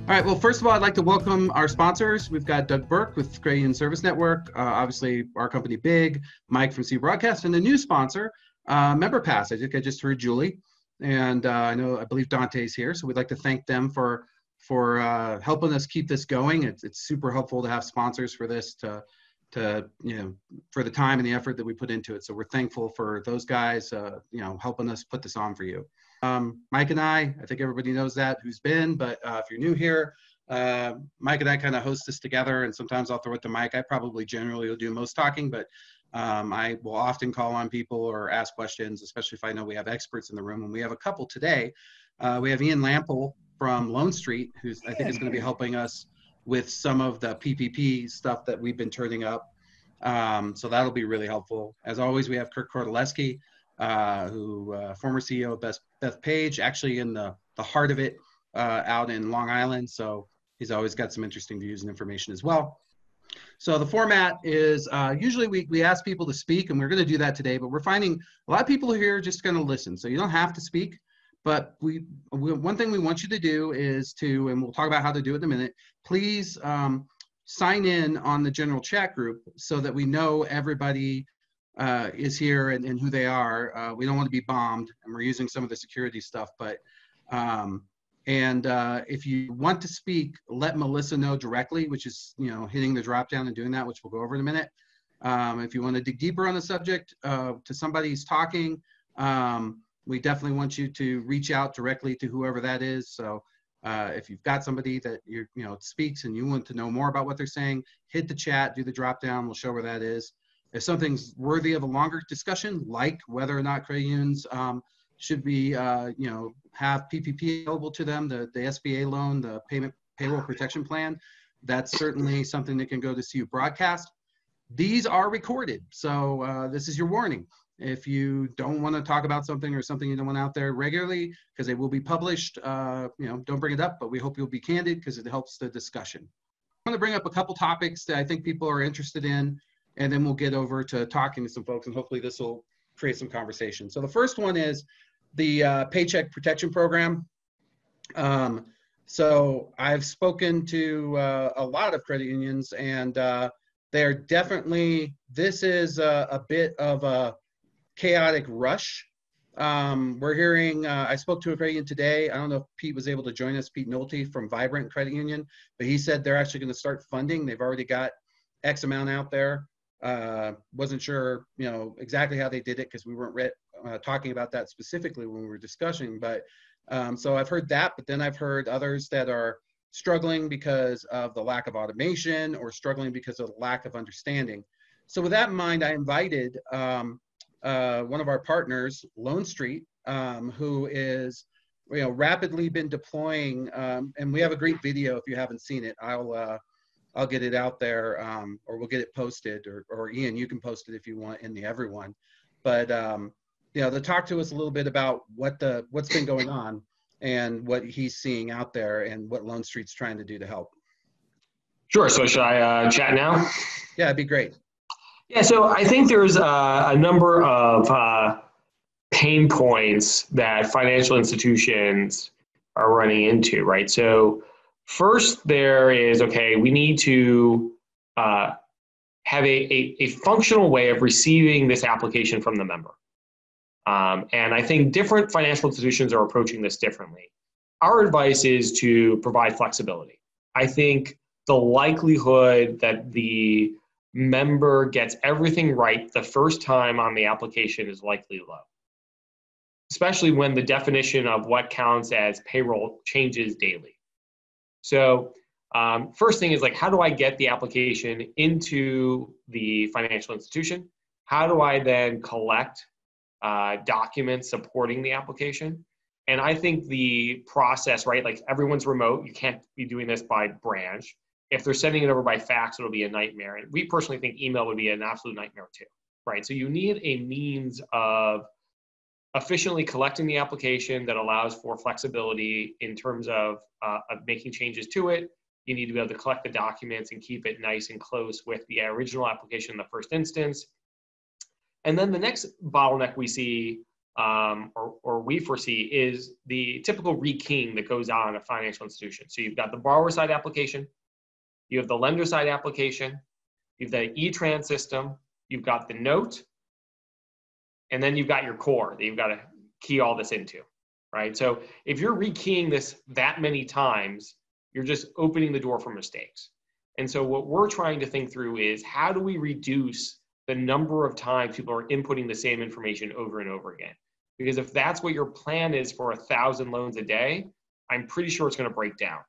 All right, well, first of all, I'd like to welcome our sponsors. We've got Doug Burke with Credit Union Service Network, obviously our company Big, Mike from C Broadcast, and a new sponsor, MemberPass. I think I just heard Julie, and I believe Dante's here, so we'd like to thank them for helping us keep this going. It's super helpful to have sponsors for this for the time and the effort that we put into it. So we're thankful for those guys, helping us put this on for you. Mike and I think everybody knows that who's been, but if you're new here, Mike and I kind of host this together, and sometimes I'll throw it to Mike. I probably generally will do most talking, but I will often call on people or ask questions, especially if I know we have experts in the room, and we have a couple today. We have Ian Lample from Lone Street, who's I think is going to be helping us with some of the PPP stuff that we've been turning up. So that'll be really helpful. As always, we have Kirk Kordoleski, who former CEO of Bethpage, actually in the heart of it, out in Long Island. So he's always got some interesting views and information as well. So the format is usually we ask people to speak, and we're going to do that today, but we're finding a lot of people here are just going to listen. So you don't have to speak, but one thing we want you to do is and we'll talk about how to do it in a minute, please sign in on the general chat group so that we know everybody is here and who they are. We don't want to be bombed, and we're using some of the security stuff, but if you want to speak, let Melissa know directly, which is hitting the drop down and doing that, which we'll go over in a minute. If you want to dig deeper on the subject to somebody who's talking, we definitely want you to reach out directly to whoever that is. So if you've got somebody that speaks and you want to know more about what they're saying, hit the chat, do the drop down, we'll show where that is. If something's worthy of a longer discussion, like whether or not credit unions should be, have PPP available to them, the SBA loan, the payroll protection plan, that's certainly something that can go to CU Broadcast. These are recorded, so this is your warning. If you don't want to talk about something or something you don't want out there regularly, because they will be published, don't bring it up, but we hope you'll be candid because it helps the discussion. I'm going to bring up a couple topics that I think people are interested in, and then we'll get over to talking to some folks, and hopefully this will create some conversation. So the first one is the Paycheck Protection Program. So I've spoken to a lot of credit unions, and they're definitely, this is a bit of a chaotic rush. We're hearing, I spoke to a credit union today. I don't know if Pete was able to join us, Pete Nolte from Vibrant Credit Union, but he said they're actually going to start funding. They've already got X amount out there. Wasn't sure, exactly how they did it because we weren't talking about that specifically when we were discussing, but so I've heard that, but then I've heard others that are struggling because of the lack of automation or struggling because of the lack of understanding. So with that in mind, I invited one of our partners, Lone Street, who is, rapidly been deploying, and we have a great video if you haven't seen it. I'll get it out there, or we'll get it posted, or Ian, you can post it if you want in the everyone. But to talk to us a little bit about what's been going on and what he's seeing out there and what Lone Street's trying to do to help. Sure. So should I chat now? Yeah, it'd be great. Yeah. So I think there's a number of pain points that financial institutions are running into, right? So first, there is, we need to have a functional way of receiving this application from the member. And I think different financial institutions are approaching this differently. Our advice is to provide flexibility. I think the likelihood that the member gets everything right the first time on the application is likely low, especially when the definition of what counts as payroll changes daily. So first thing is how do I get the application into the financial institution? How do I then collect documents supporting the application? And I think the process, right, everyone's remote. You can't be doing this by branch. If they're sending it over by fax, it'll be a nightmare. And we personally think email would be an absolute nightmare too, right? So you need a means of efficiently collecting the application that allows for flexibility in terms of making changes to it. You need to be able to collect the documents and keep it nice and close with the original application in the first instance. And then the next bottleneck we see or we foresee is the typical rekeying that goes on at financial institutions. So you've got the borrower side application, you have the lender side application, you've the E-Tran system, you've got the note, and then you've got your core that you've got to key all this into, right? So if you're rekeying this that many times, you're just opening the door for mistakes. And so what we're trying to think through is, how do we reduce the number of times people are inputting the same information over and over again? Because if that's what your plan is for 1,000 loans a day, I'm pretty sure it's going to break down.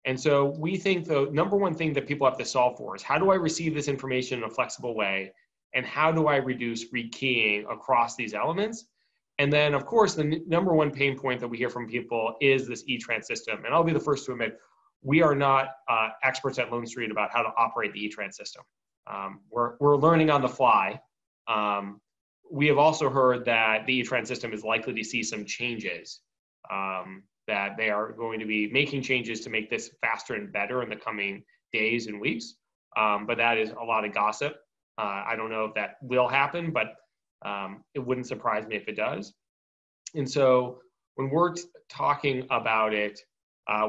And so we think the number one thing that people have to solve for is, how do I receive this information in a flexible way? And how do I reduce rekeying across these elements? And then, of course, the number one pain point that we hear from people is this E-Tran system. And I'll be the first to admit, we are not experts at Loan Street about how to operate the E-Tran system. We're learning on the fly. We have also heard that the E-Tran system is likely to see some changes, that they are going to be making changes to make this faster and better in the coming days and weeks. But that is a lot of gossip. I don't know if that will happen, but it wouldn't surprise me if it does. And so when we're talking about it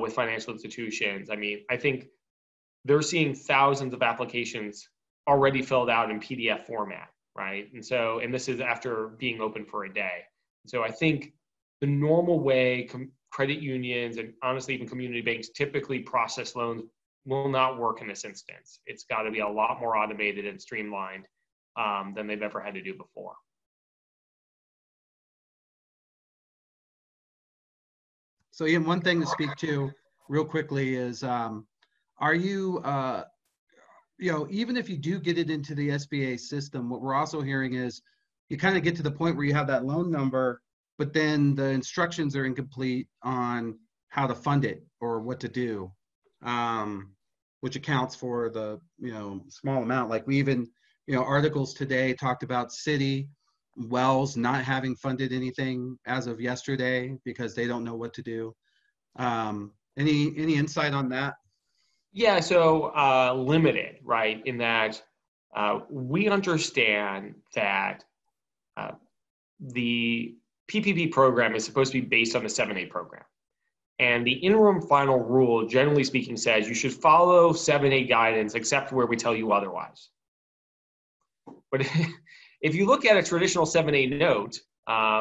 with financial institutions, I mean, I think they're seeing thousands of applications already filled out in PDF format, right? And so, and this is after being open for a day. So I think the normal way credit unions and honestly even community banks typically process loans will not work in this instance. It's got to be a lot more automated and streamlined than they've ever had to do before. So Ian, one thing to speak to real quickly is, are you, even if you do get it into the SBA system, what we're also hearing is you kind of get to the point where you have that loan number, but then the instructions are incomplete on how to fund it or what to do, which accounts for the, small amount. Like we even, articles today talked about Citi, Wells not having funded anything as of yesterday because they don't know what to do. Any insight on that? Yeah, so limited, right? In that we understand that the PPP program is supposed to be based on the 7A program. And the interim final rule, generally speaking, says you should follow 7A guidance except where we tell you otherwise. But if you look at a traditional 7A note,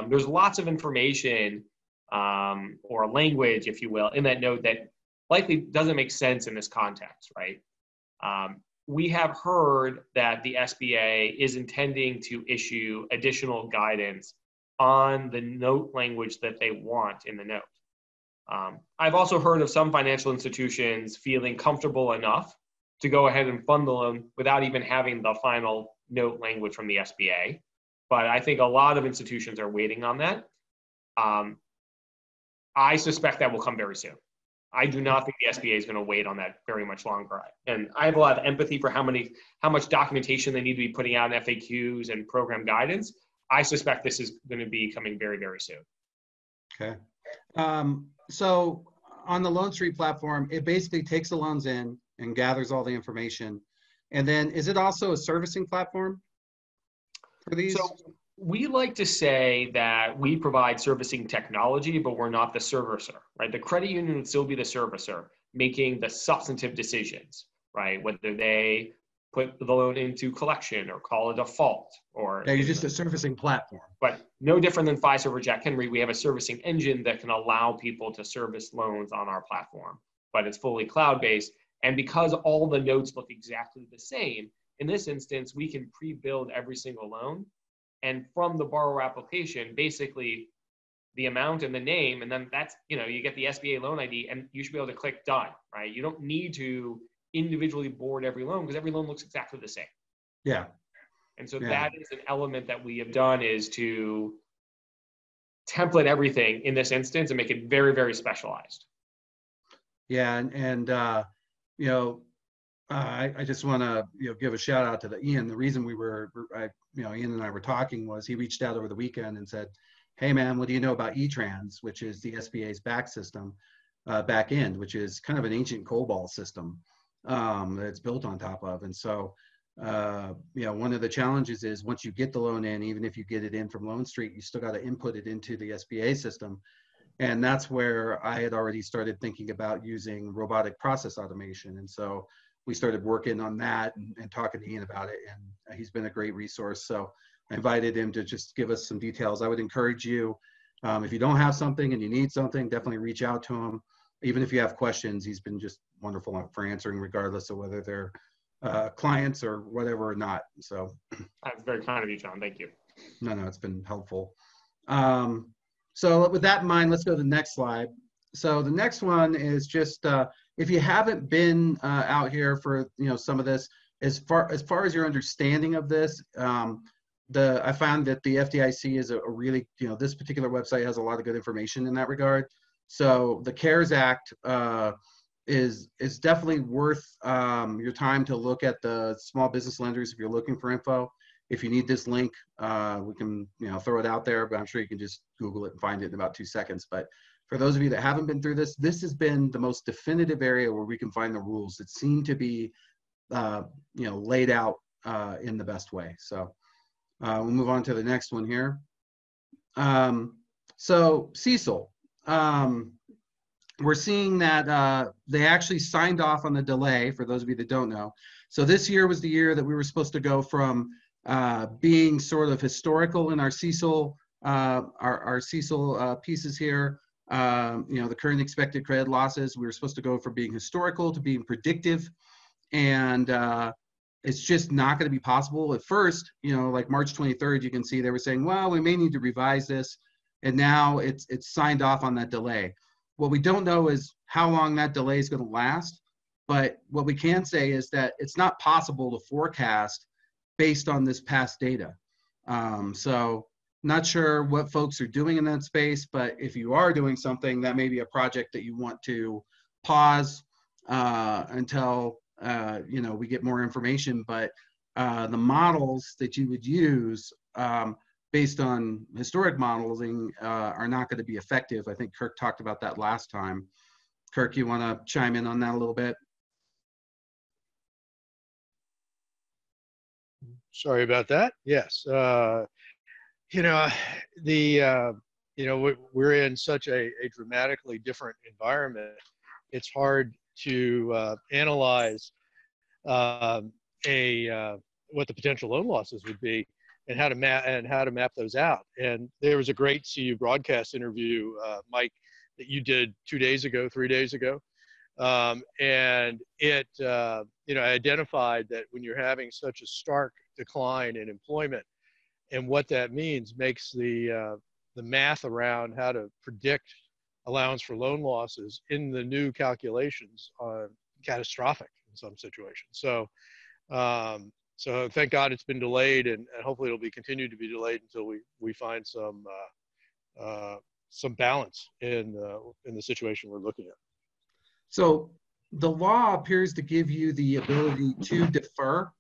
there's lots of information or language, if you will, in that note that likely doesn't make sense in this context, right? We have heard that the SBA is intending to issue additional guidance on the note language that they want in the note. I've also heard of some financial institutions feeling comfortable enough to go ahead and fund the loan without even having the final note language from the SBA. But I think a lot of institutions are waiting on that. I suspect that will come very soon. I do not think the SBA is going to wait on that very much longer. And I have a lot of empathy for how much documentation they need to be putting out in FAQs and program guidance. I suspect this is going to be coming very, very soon. Okay. So on the Loan Street platform, it basically takes the loans in and gathers all the information. And then is it also a servicing platform for these? So we like to say that we provide servicing technology, but we're not the servicer, right? The credit union would still be the servicer, making the substantive decisions, right? Whether they put the loan into collection or call a default, or yeah, you're just a servicing platform. But no different than Fiserv or Jack Henry, we have a servicing engine that can allow people to service loans on our platform, but it's fully cloud-based. And because all the notes look exactly the same, in this instance, we can pre-build every single loan. And from the borrower application, basically the amount and the name, and then that's, you get the SBA loan ID and you should be able to click done, right? You don't need to individually board every loan because every loan looks exactly the same. Yeah. And so that is an element that we have done, is to template everything in this instance and make it very, very specialized. Yeah. And I just want to give a shout out to Ian. The reason Ian and I were talking was he reached out over the weekend and said, "Hey man, what do you know about E-Trans, which is the SBA's back end, which is kind of an ancient COBOL system that it's built on top of." And so you know, one of the challenges is once you get the loan in, even if you get it in from Loan Street, you still got to input it into the SBA system. And that's where I had already started thinking about using robotic process automation. And so we started working on that and talking to Ian about it. And he's been a great resource. So I invited him to just give us some details. I would encourage you, if you don't have something and you need something, definitely reach out to him. Even if you have questions, he's been just wonderful for answering, regardless of whether they're clients or whatever or not. So that's very kind of you, John. Thank you. No, it's been helpful. So with that in mind, let's go to the next slide. So the next one is just if you haven't been out here for some of this, as far as your understanding of this, I found that the FDIC is a really this particular website has a lot of good information in that regard. So the CARES Act is definitely worth your time to look at the small business lenders if you're looking for info. If you need this link, we can throw it out there, but I'm sure you can just Google it and find it in about 2 seconds. But for those of you that haven't been through this, this has been the most definitive area where we can find the rules that seem to be laid out in the best way. So we'll move on to the next one here. So CECL, we're seeing that they actually signed off on the delay, for those of you that don't know. So this year was the year that we were supposed to go from being sort of historical in our CECL, our CECL pieces here. The current expected credit losses, we were supposed to go from being historical to being predictive, and it's just not going to be possible. At first, like March 23rd, you can see they were saying, well, we may need to revise this, and now it's signed off on that delay. What we don't know is how long that delay is going to last, but what we can say is that it's not possible to forecast based on this past data. So not sure what folks are doing in that space, but if you are doing something, that may be a project that you want to pause until we get more information. But the models that you would use based on historic modeling are not going to be effective. I think Kirk talked about that last time. Kirk, you want to chime in on that a little bit? Sorry about that. Yes. We're in such a dramatically different environment. It's hard to analyze what the potential loan losses would be and how to map those out. And there was a great CU broadcast interview, Mike, that you did 3 days ago. And it identified that when you're having such a stark decline in employment, and what that means makes the math around how to predict allowance for loan losses in the new calculations catastrophic in some situations. So thank God it's been delayed, and hopefully it'll be continued to be delayed until we find some balance in the situation we're looking at. So the law appears to give you the ability to defer.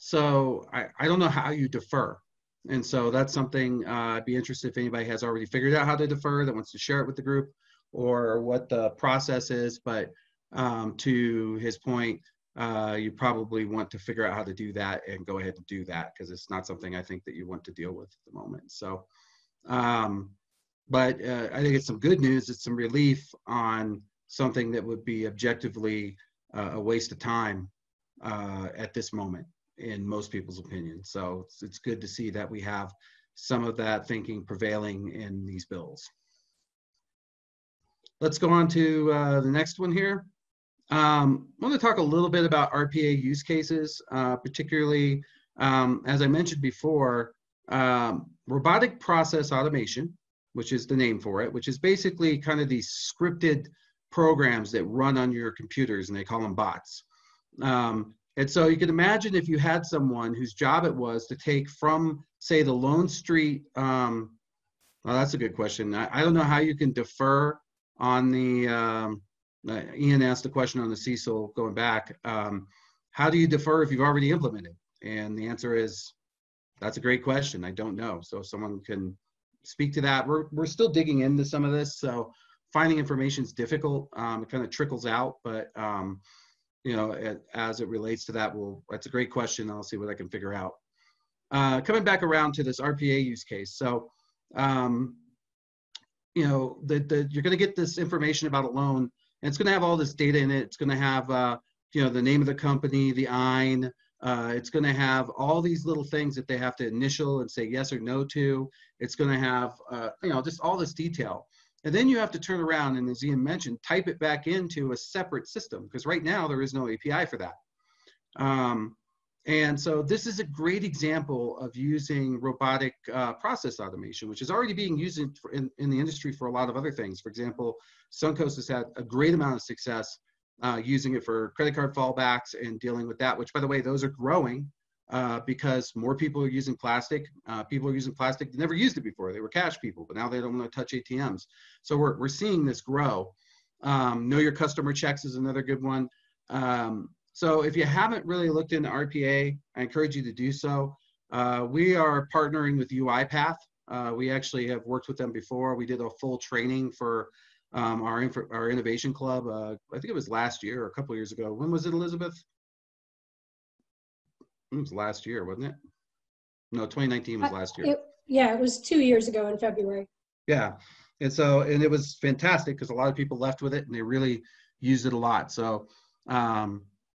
So I don't know how you defer. And so that's something I'd be interested if anybody has already figured out how to defer that wants to share it with the group, or what the process is. But to his point, you probably want to figure out how to do that and go ahead and do that, because it's not something I think that you want to deal with at the moment. So, but I think it's some good news. It's some relief on something that would be objectively a waste of time at this moment, in most people's opinion. So it's good to see that we have some of that thinking prevailing in these bills. Let's go on to the next one here. I want to talk a little bit about RPA use cases, particularly, as I mentioned before, robotic process automation, which is the name for it, which is basically kind of these scripted programs that run on your computers, and they call them bots. And so you can imagine if you had someone whose job it was to take from, say, the Loan Street, well, that's a good question. I don't know how you can defer on the, Ian asked a question on the CECL going back. How do you defer if you've already implemented? And the answer is, that's a great question. I don't know. So if someone can speak to that. We're still digging into some of this, so finding information is difficult. It kind of trickles out, but as it relates to that, that's a great question. I'll see what I can figure out. Coming back around to this RPA use case. So, you're going to get this information about a loan, and it's going to have all this data in it. It's going to have, the name of the company, the EIN. It's going to have all these little things that they have to initial and say yes or no to. It's going to have, just all this detail. And then you have to turn around and, as Ian mentioned, type it back into a separate system, because right now there is no API for that. And so this is a great example of using robotic process automation, which is already being used in the industry for a lot of other things. For example, Suncoast has had a great amount of success using it for credit card fallbacks and dealing with that, which, by the way, those are growing because more people are using plastic. People are using plastic. They never used it before. They were cash people, but now they don't want to touch ATMs. So we're seeing this grow. Know your customer checks is another good one. So if you haven't really looked into RPA, I encourage you to do so. We are partnering with UiPath. We actually have worked with them before. We did a full training for our innovation club. I think it was last year or a couple of years ago. When was it, Elizabeth? It was last year, wasn't it? No, 2019 was last year. It was 2 years ago in February. Yeah, and it was fantastic because a lot of people left with it and they really used it a lot. So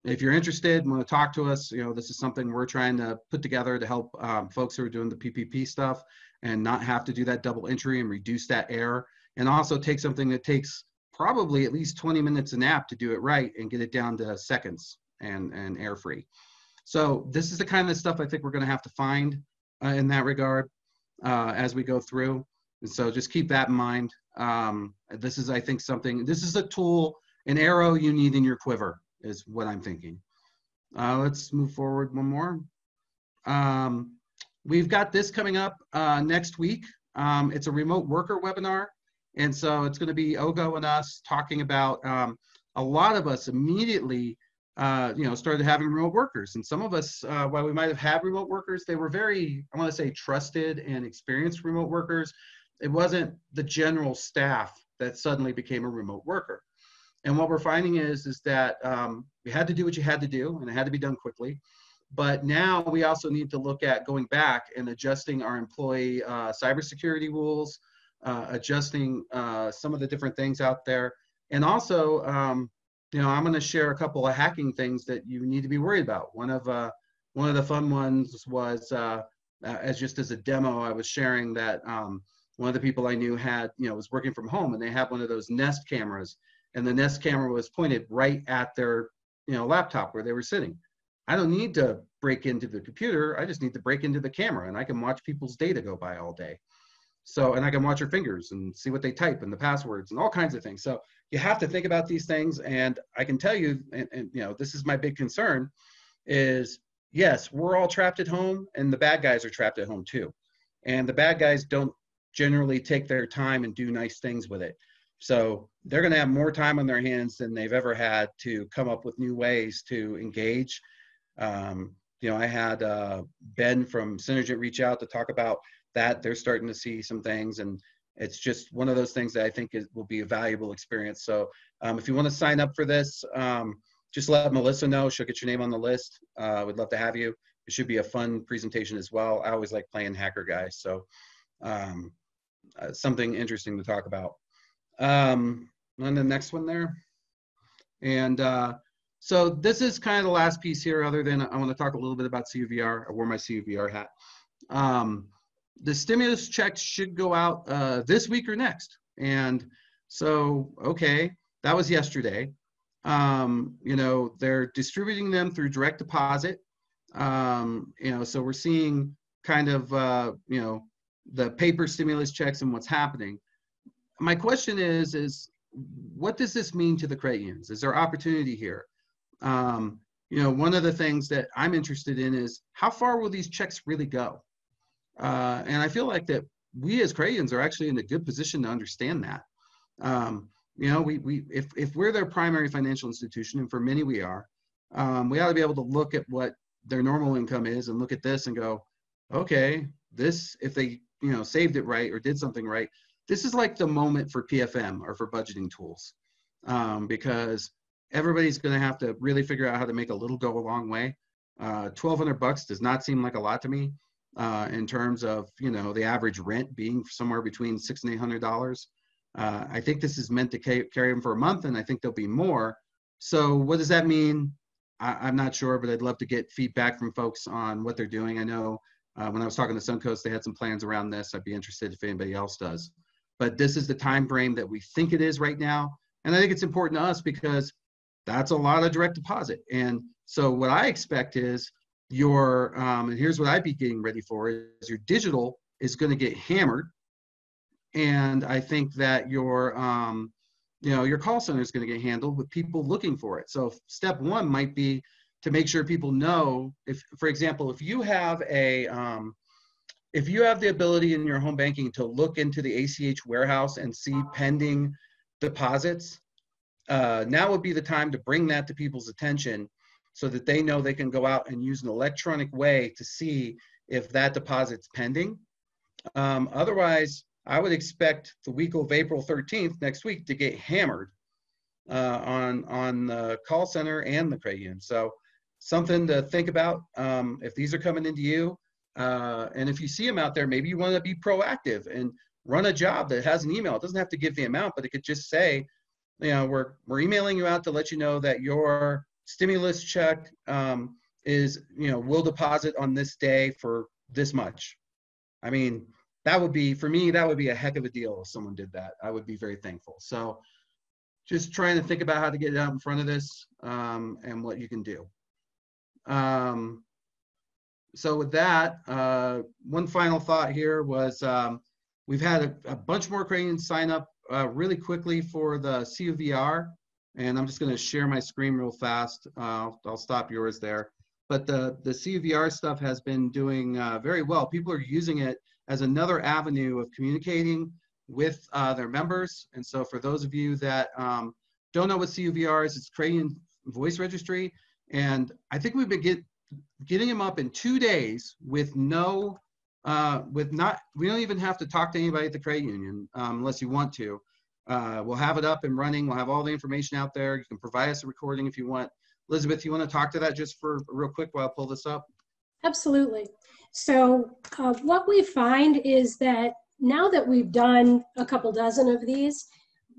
if you're interested and want to talk to us, this is something we're trying to put together to help folks who are doing the PPP stuff and not have to do that double entry and reduce that error, and also take something that takes probably at least 20 minutes an app to do it right and get it down to seconds and error free. So this is the kind of stuff I think we're going to have to find in that regard as we go through. And so just keep that in mind. This is, I think, this is a tool, an arrow you need in your quiver, is what I'm thinking. Let's move forward one more. We've got this coming up next week. It's a remote worker webinar. And so it's going to be Ogo and us talking about, a lot of us immediately, started having remote workers. And some of us, while we might have had remote workers, they were very, I want to say, trusted and experienced remote workers. It wasn't the general staff that suddenly became a remote worker. And what we're finding is that you had to do what you had to do, and it had to be done quickly. But now we also need to look at going back and adjusting our employee cybersecurity rules, adjusting some of the different things out there. And also, I'm going to share a couple of hacking things that you need to be worried about. One of the fun ones was, as a demo, I was sharing that one of the people I knew was working from home, and they had one of those Nest cameras. And the Nest camera was pointed right at their, laptop where they were sitting. I don't need to break into the computer. I just need to break into the camera, and I can watch people's data go by all day. So, and I can watch their fingers and see what they type and the passwords and all kinds of things. So you have to think about these things. And I can tell you, and this is my big concern, is yes, we're all trapped at home, and the bad guys are trapped at home too. And the bad guys don't generally take their time and do nice things with it. So they're going to have more time on their hands than they've ever had to come up with new ways to engage. I had Ben from Synergent reach out to talk about that. They're starting to see some things, and it's just one of those things that I think will be a valuable experience. So if you want to sign up for this, just let Melissa know. She'll get your name on the list. We'd love to have you. It should be a fun presentation as well. I always like playing Hacker Guy, so something interesting to talk about. On the next one there. And so this is kind of the last piece here, other than I want to talk a little bit about CUVR. I wore my CUVR hat. The stimulus checks should go out this week or next. And so, okay, that was yesterday. They're distributing them through direct deposit. So we're seeing kind of, the paper stimulus checks and what's happening. My question is what does this mean to the credit unions? Is there opportunity here? One of the things that I'm interested in is how far will these checks really go? And I feel like that we as credit unions are actually in a good position to understand that. If we're their primary financial institution, and for many we are, we ought to be able to look at what their normal income is and look at this and go, okay, this, if they, saved it right or did something right, this is like the moment for PFM or for budgeting tools, because everybody's going to have to really figure out how to make a little go a long way. $1,200 does not seem like a lot to me in terms of, you know, the average rent being somewhere between $600 and $800. I think this is meant to carry them for a month, and I think there'll be more. So what does that mean? I'm not sure, but I'd love to get feedback from folks on what they're doing. I know when I was talking to Suncoast, they had some plans around this. I'd be interested if anybody else does. But this is the time frame that we think it is right now. And I think it's important to us because that's a lot of direct deposit. And so what I expect is your, and here's what I'd be getting ready for, is your digital is going to get hammered. And I think that your, you know, your call center is going to get handled with people looking for it. So step one might be to make sure people know, if, for example, if you have the ability in your home banking to look into the ACH warehouse and see pending deposits, now would be the time to bring that to people's attention so that they know they can go out and use an electronic way to see if that deposit's pending. Otherwise, I would expect the week of April 13th, next week, to get hammered on the call center and the credit union. So something to think about if these are coming into you. And if you see them out there, maybe you want to be proactive and run a job that has an email. It doesn't have to give the amount, but it could just say, you know, we're emailing you out to let you know that your stimulus check is, you know, will deposit on this day for this much. I mean, that would be, for me, that would be a heck of a deal if someone did that. I would be very thankful. So just trying to think about how to get out in front of this and what you can do. So with that, one final thought here was we've had a bunch more credit unions sign up really quickly for the CUVR. And I'm just going to share my screen real fast. I'll stop yours there. But the CUVR stuff has been doing very well. People are using it as another avenue of communicating with their members. And so for those of you that don't know what CUVR is, it's Credit Union Voice Registry. And I think we've been getting them up in 2 days with no, we don't even have to talk to anybody at the credit union unless you want to. We'll have it up and running. We'll have all the information out there. You can provide us a recording if you want. Elizabeth, you want to talk to that just for real quick while I pull this up? Absolutely. So what we find is that now that we've done a couple dozen of these,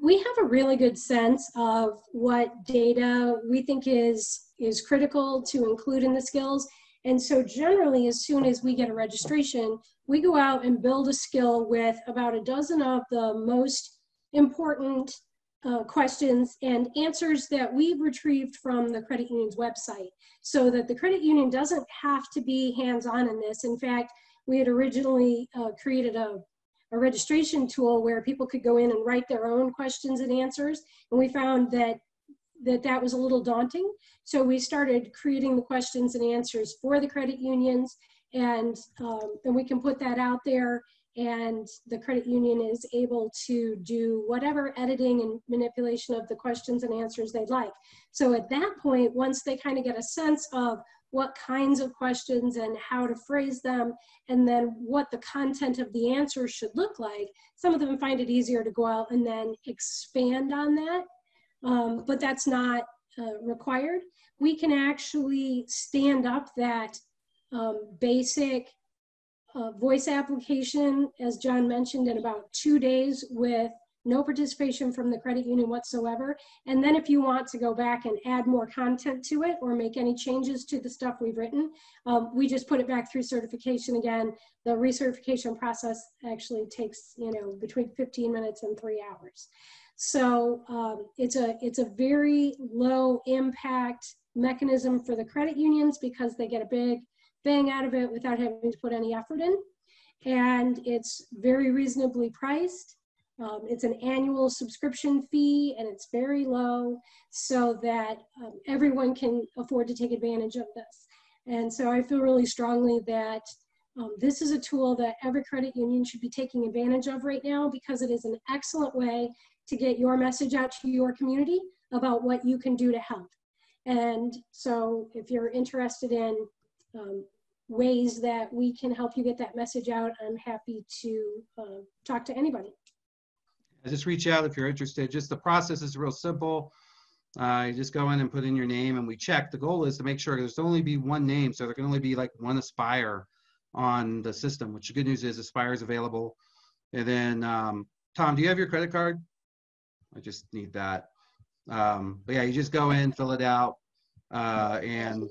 we have a really good sense of what data we think is critical to include in the skills. And so generally, as soon as we get a registration, we go out and build a skill with about a dozen of the most important questions and answers that we've retrieved from the credit union's website, so that the credit union doesn't have to be hands-on in this. In fact, we had originally created a registration tool where people could go in and write their own questions and answers, and we found that was a little daunting. So we started creating the questions and answers for the credit unions, and then we can put that out there, and the credit union is able to do whatever editing and manipulation of the questions and answers they'd like. So at that point, once they kind of get a sense of what kinds of questions and how to phrase them, and then what the content of the answer should look like, some of them find it easier to go out and then expand on that. But that's not required. We can actually stand up that basic voice application, as John mentioned, in about 2 days with no participation from the credit union whatsoever. And then if you want to go back and add more content to it or make any changes to the stuff we've written, we just put it back through certification again. The recertification process actually takes, you know, between 15 minutes and 3 hours. So it's a very low impact mechanism for the credit unions because they get a big bang out of it without having to put any effort in. And it's very reasonably priced. It's an annual subscription fee, and it's very low so that everyone can afford to take advantage of this. And so I feel really strongly that this is a tool that every credit union should be taking advantage of right now, because it is an excellent way to get your message out to your community about what you can do to help. And so if you're interested in ways that we can help you get that message out, I'm happy to talk to anybody. Just reach out if you're interested. Just the process is real simple. You just go in and put in your name, and we check. The goal is to make sure there's only be one name, so there can only be like one Aspire on the system, which the good news is Aspire is available. And then, Tom, do you have your credit card? I just need that. But yeah, you just go in, fill it out, and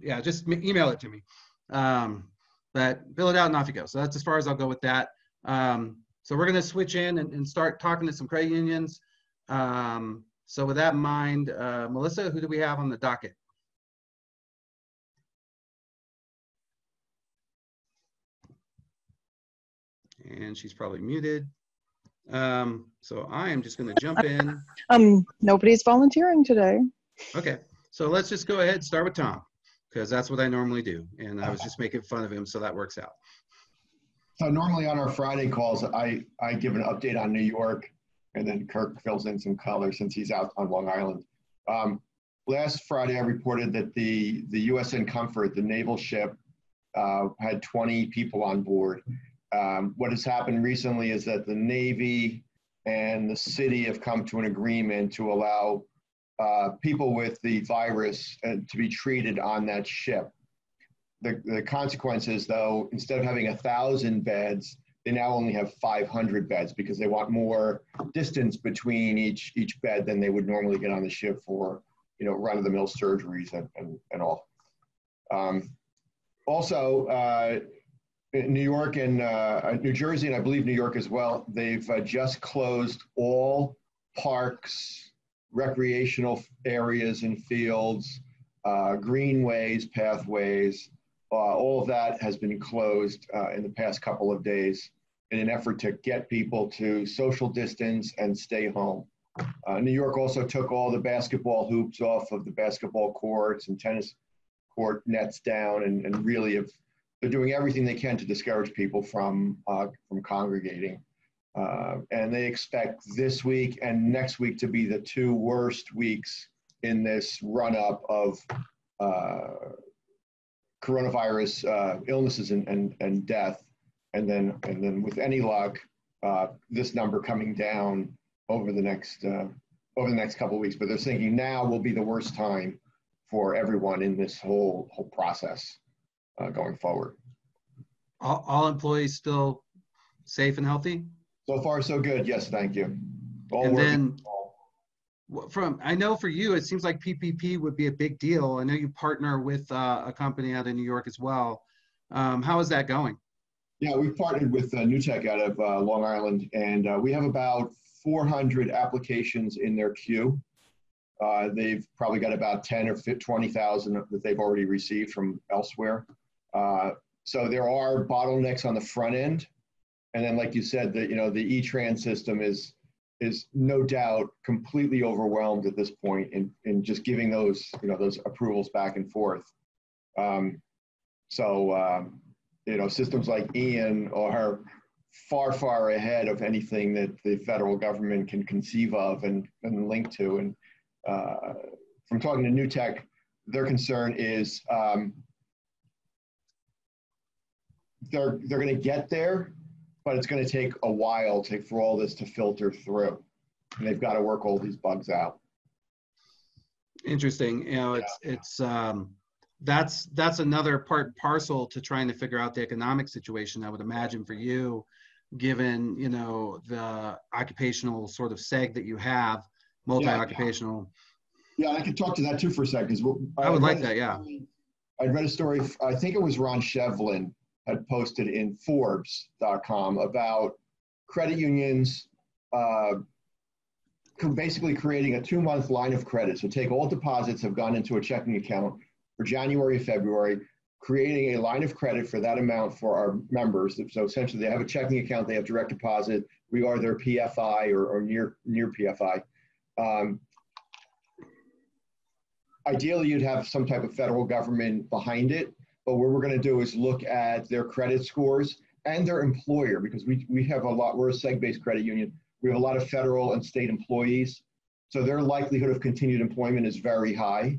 yeah, just email it to me. But fill it out and off you go. So that's as far as I'll go with that. So we're going to switch in and start talking to some credit unions. So with that in mind, Melissa, who do we have on the docket? And she's probably muted. So I am just going to jump in. Nobody's volunteering today. Okay, so let's just go ahead and start with Tom, because that's what I normally do. And I was just making fun of him, so that works out. So normally on our Friday calls, I give an update on New York, and then Kirk fills in some color since he's out on Long Island. Last Friday, I reported that the USN Comfort, the naval ship, had 20 people on board. What has happened recently is that the Navy and the city have come to an agreement to allow people with the virus to be treated on that ship. The consequences, though, instead of having 1,000 beds, they now only have 500 beds because they want more distance between each bed than they would normally get on the ship for, you know, run-of-the-mill surgeries and all. Also, New York and New Jersey, and I believe New York as well, they've just closed all parks, recreational areas and fields, greenways, pathways. All of that has been closed in the past couple of days in an effort to get people to social distance and stay home. New York also took all the basketball hoops off of the basketball courts and tennis court nets down, and really they're doing everything they can to discourage people from congregating. And they expect this week and next week to be the two worst weeks in this run-up of coronavirus illnesses and death. And then with any luck, this number coming down over the next couple of weeks. But they're thinking now will be the worst time for everyone in this whole process going forward. All employees still safe and healthy? So far, so good. Yes, thank you. And then I know for you, it seems like PPP would be a big deal. I know you partner with a company out in New York as well. How is that going? Yeah, we've partnered with Newtek out of Long Island, and we have about 400 applications in their queue. They've probably got about 10 or 20,000 that they've already received from elsewhere. So there are bottlenecks on the front end. And then, like you said, the E-Trans system is no doubt completely overwhelmed at this point in just giving those approvals back and forth. Systems like Ian are far ahead of anything that the federal government can conceive of and link to. And from talking to Newtek, their concern is they're going to get there, but it's going to take a while for all this to filter through. And they've got to work all these bugs out. Interesting. That's another part and parcel to trying to figure out the economic situation, I would imagine, for you, given, the occupational sort of seg that you have, multi-occupational. Yeah, I could talk to that too for a second. I would like that, yeah. I'd read a story, I think it was Ron Shevlin had posted in Forbes.com about credit unions basically creating a 2-month line of credit. So take all deposits have gone into a checking account for January and February, creating a line of credit for that amount for our members. So essentially they have a checking account, they have direct deposit, we are their PFI or near PFI. Ideally, you'd have some type of federal government behind it, but what we're going to do is look at their credit scores and their employer, because we have we're a seg-based credit union. We have a lot of federal and state employees. So their likelihood of continued employment is very high.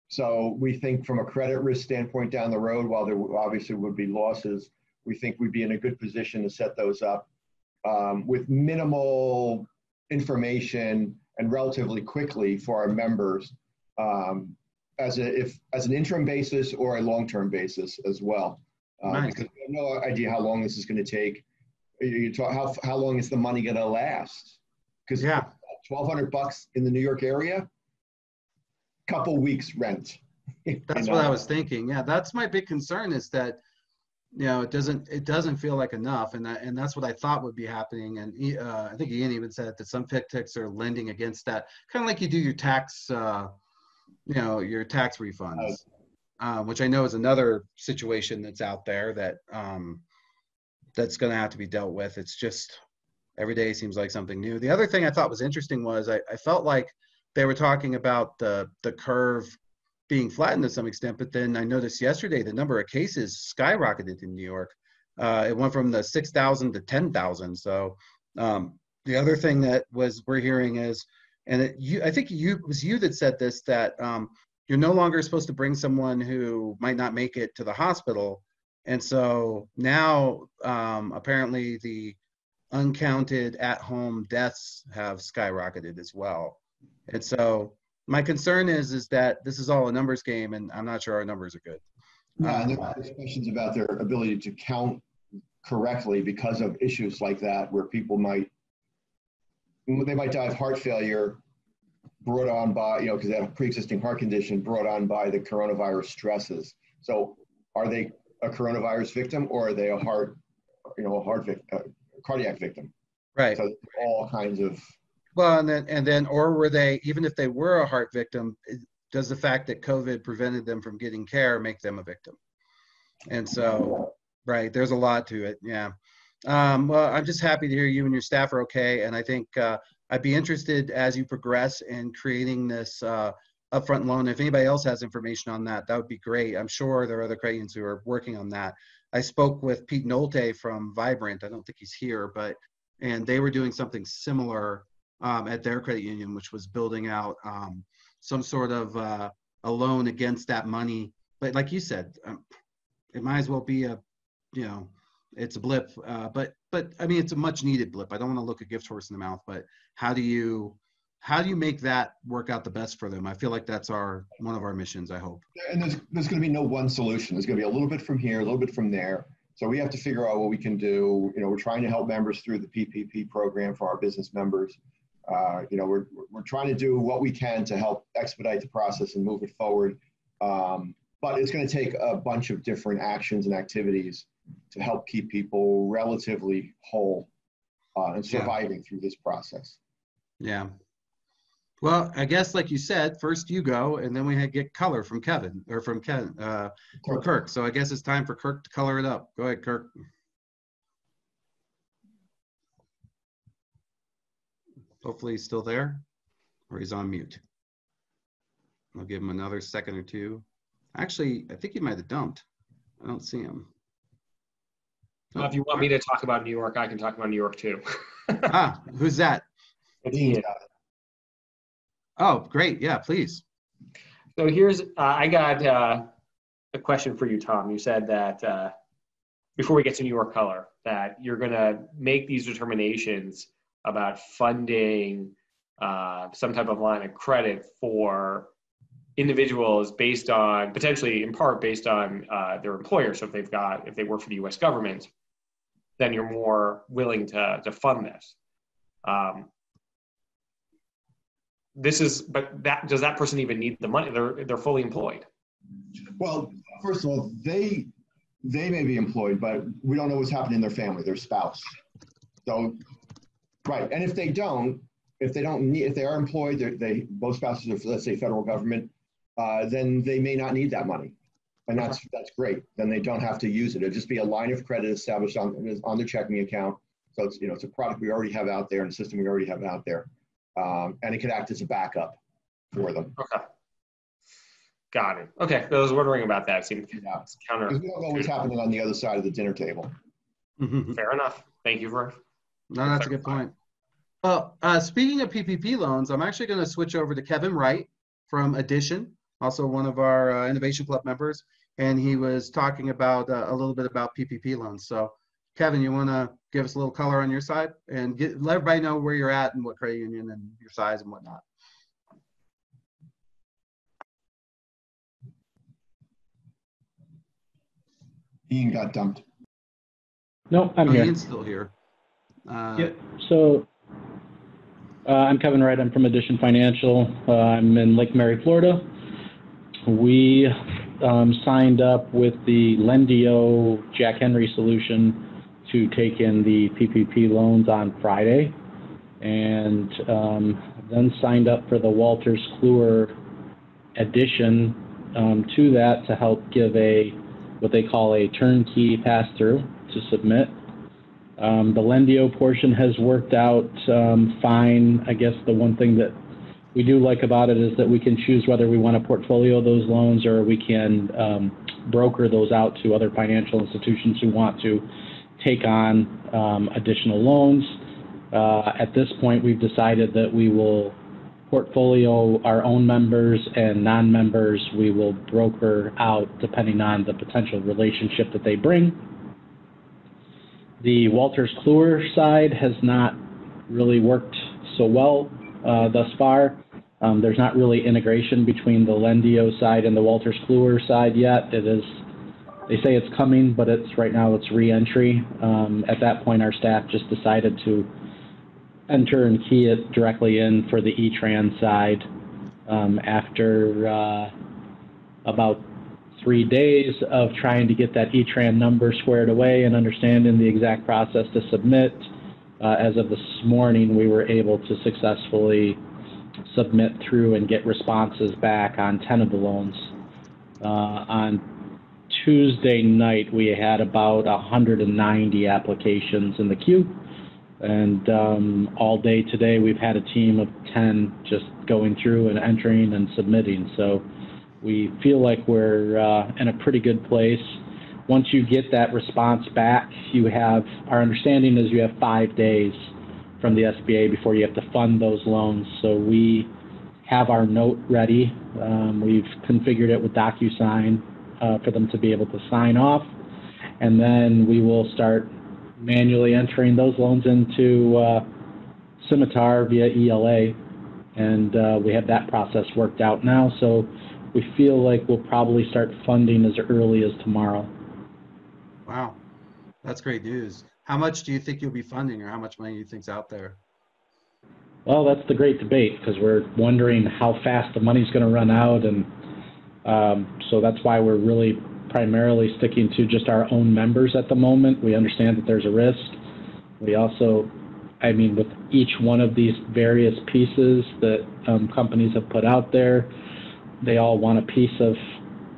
So we think from a credit risk standpoint down the road, while there obviously would be losses, we think we'd be in a good position to set those up with minimal information and relatively quickly for our members as an interim basis or a long-term basis as well. Nice. Because we have no idea how long this is going to take. You talk how long is the money going to last? Because Yeah. $1,200 in the New York area, couple weeks rent. That's what I was thinking. Yeah, that's my big concern is that, you know, it doesn't feel like enough, and that's what I thought would be happening. And I think Ian even said that some ticks are lending against that, kind of like you do your tax, you know, your tax refunds, which I know is another situation that's out there that that's going to have to be dealt with. It's just every day seems like something new. The other thing I thought was interesting was I felt like they were talking about the curve being flattened to some extent, but then I noticed yesterday the number of cases skyrocketed in New York. It went from the 6,000 to 10,000. So the other thing that we're hearing is, and I think it was you that said this, that you're no longer supposed to bring someone who might not make it to the hospital. And so now apparently the uncounted at-home deaths have skyrocketed as well. And so my concern is that this is all a numbers game, and I'm not sure our numbers are good. Yeah, and there's questions about their ability to count correctly because of issues like that, where people might die of heart failure brought on by, you know, because they have a pre-existing heart condition brought on by the coronavirus stresses. So are they a coronavirus victim, or are they a cardiac victim? Right. So all kinds of. Well, and then, or were they, even if they were a heart victim, does the fact that COVID prevented them from getting care make them a victim? And so, right, there's a lot to it. Yeah. Well, I'm just happy to hear you and your staff are okay. And I think I'd be interested as you progress in creating this upfront loan. If anybody else has information on that, that would be great. I'm sure there are other credit unions who are working on that. I spoke with Pete Nolte from Vibrant. I don't think he's here, and they were doing something similar at their credit union, which was building out some sort of a loan against that money. But like you said, it might as well be it's a blip. But I mean, it's a much needed blip. I don't want to look a gift horse in the mouth, but how do you make that work out the best for them? I feel like that's one of our missions, I hope. And there's going to be no one solution. There's going to be a little bit from here, a little bit from there. So we have to figure out what we can do. You know, we're trying to help members through the PPP program for our business members. We're trying to do what we can to help expedite the process and move it forward. But it's going to take a bunch of different actions and activities to help keep people relatively whole and surviving through this process. Yeah. Well, I guess like you said, first you go, and then we get color from Kevin or from Kirk. So I guess it's time for Kirk to color it up. Go ahead, Kirk. Hopefully he's still there, or he's on mute. I'll give him another second or two. Actually, I think he might have dumped. I don't see him. Well, if you want me to talk about New York, I can talk about New York too. Who's that? It's Ian. Oh, great. Yeah, please. So here's, I got a question for you, Tom. You said that before we get to New York Color, that you're going to make these determinations about funding some type of line of credit for individuals based on, potentially in part based on their employer. So if they work for the US government, then you're more willing to fund this. Does that person even need the money? They're fully employed. Well, first of all, they may be employed, but we don't know what's happening in their family, their spouse. So, right, and if they are employed, both spouses are, let's say, federal government, then they may not need that money, and that's great. Then they don't have to use it. It'll just be a line of credit established on their checking account. So it's a product we already have out there and a system we already have out there. And it could act as a backup for them. Okay. Got it. Okay. I was wondering about that. It seemed counter. Because we don't know what's happening on the other side of the dinner table. Fair enough. Thank you for. No, that's a good point. Well, speaking of PPP loans, I'm actually going to switch over to Kevin Wright from Addition, also one of our Innovation Club members. And he was talking about a little bit about PPP loans. So Kevin, you want to give us a little color on your side and let everybody know where you're at and what credit union and your size and whatnot. Ian got dumped. No, I'm here. Ian's still here. Yep. So I'm Kevin Wright. I'm from Addition Financial. I'm in Lake Mary, Florida. We signed up with the Lendio Jack Henry solution to take in the PPP loans on Friday, and then signed up for the Wolters Kluwer addition to that to help give what they call a turnkey pass-through to submit. The Lendio portion has worked out fine. I guess the one thing that we do like about it is that we can choose whether we want to portfolio those loans or we can broker those out to other financial institutions who want to take on additional loans. At this point, we've decided that we will portfolio our own members, and non-members we will broker out depending on the potential relationship that they bring. The Wolters Kluwer side has not really worked so well thus far. There's not really integration between the Lendio side and the Wolters Kluwer side yet. It is, they say it's coming, but right now it's re-entry. At that point, our staff just decided to enter and key it directly in for the E-Tran side. After about 3 days of trying to get that E-Tran number squared away and understanding the exact process to submit, as of this morning, we were able to successfully submit through and get responses back on 10 of the loans. On Tuesday night, we had about 190 applications in the queue. And all day today, we've had a team of 10 just going through and entering and submitting. So we feel like we're in a pretty good place. Once you get that response back, our understanding is you have 5 days from the SBA before you have to fund those loans. So we have our note ready. We've configured it with DocuSign for them to be able to sign off. And then we will start manually entering those loans into Scimitar via ELA. And we have that process worked out now. So we feel like we'll probably start funding as early as tomorrow. Wow, that's great news. How much do you think you'll be funding, or how much money do you think's out there? Well, that's the great debate, because we're wondering how fast the money's going to run out, and so that's why we're really primarily sticking to just our own members at the moment. We understand that there's a risk. We also, with each one of these various pieces that companies have put out there, they all want a piece of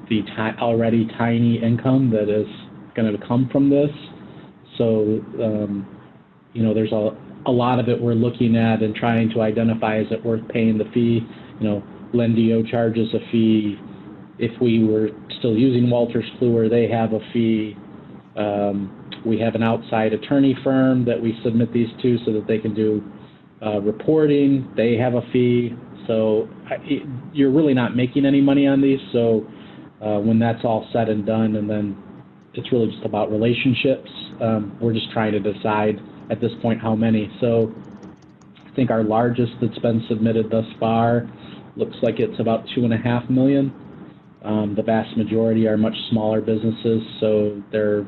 the already tiny income that is going to come from this. So, there's a lot of it we're looking at and trying to identify, is it worth paying the fee? Lendio charges a fee. If we were still using Wolters Kluwer, they have a fee. We have an outside attorney firm that we submit these to so that they can do reporting. They have a fee. So you're really not making any money on these. So when that's all said and done, and then it's really just about relationships, we're just trying to decide at this point how many. So I think our largest that's been submitted thus far looks like it's about $2.5 million. The vast majority are much smaller businesses, so they're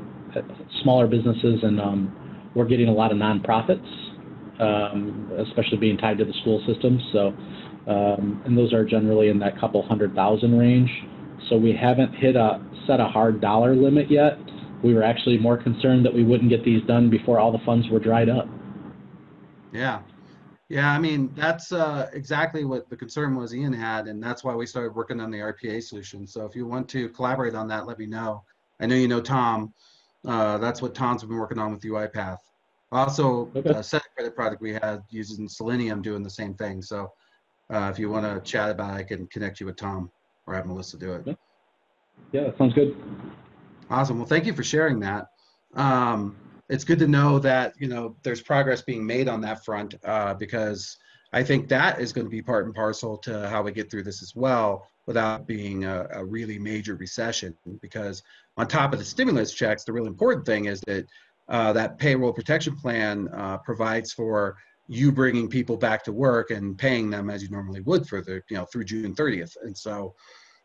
smaller businesses, and we're getting a lot of nonprofits, especially being tied to the school systems. So, and those are generally in that couple 100,000 range. So we haven't set a hard dollar limit yet. We were actually more concerned that we wouldn't get these done before all the funds were dried up. Yeah. That's exactly what the concern was Ian had, and that's why we started working on the RPA solution. So if you want to collaborate on that, let me know. I know you know Tom. That's what Tom's been working on with UiPath. Also, okay. The second credit product we had using Selenium doing the same thing. So if you want to chat about it, I can connect you with Tom or have Melissa do it. Yeah, that sounds good. Awesome. Well, thank you for sharing that. It's good to know that, there's progress being made on that front, because I think that is going to be part and parcel to how we get through this as well, without being a really major recession. Because on top of the stimulus checks, the really important thing is that that payroll protection plan provides for you bringing people back to work and paying them as you normally would for the, through June 30th. And so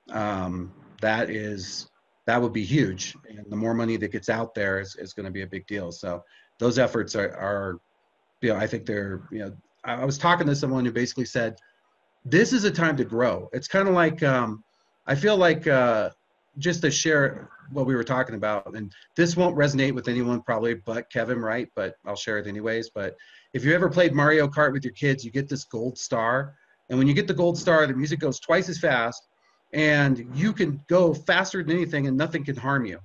that would be huge. And the more money that gets out there is going to be a big deal. So those efforts are I think they're, I was talking to someone who basically said, this is a time to grow. It's kind of like, I feel like just to share what we were talking about, and this won't resonate with anyone probably but Kevin, right? But I'll share it anyways. But if you ever played Mario Kart with your kids, you get this gold star. And when you get the gold star, the music goes twice as fast and you can go faster than anything and nothing can harm you.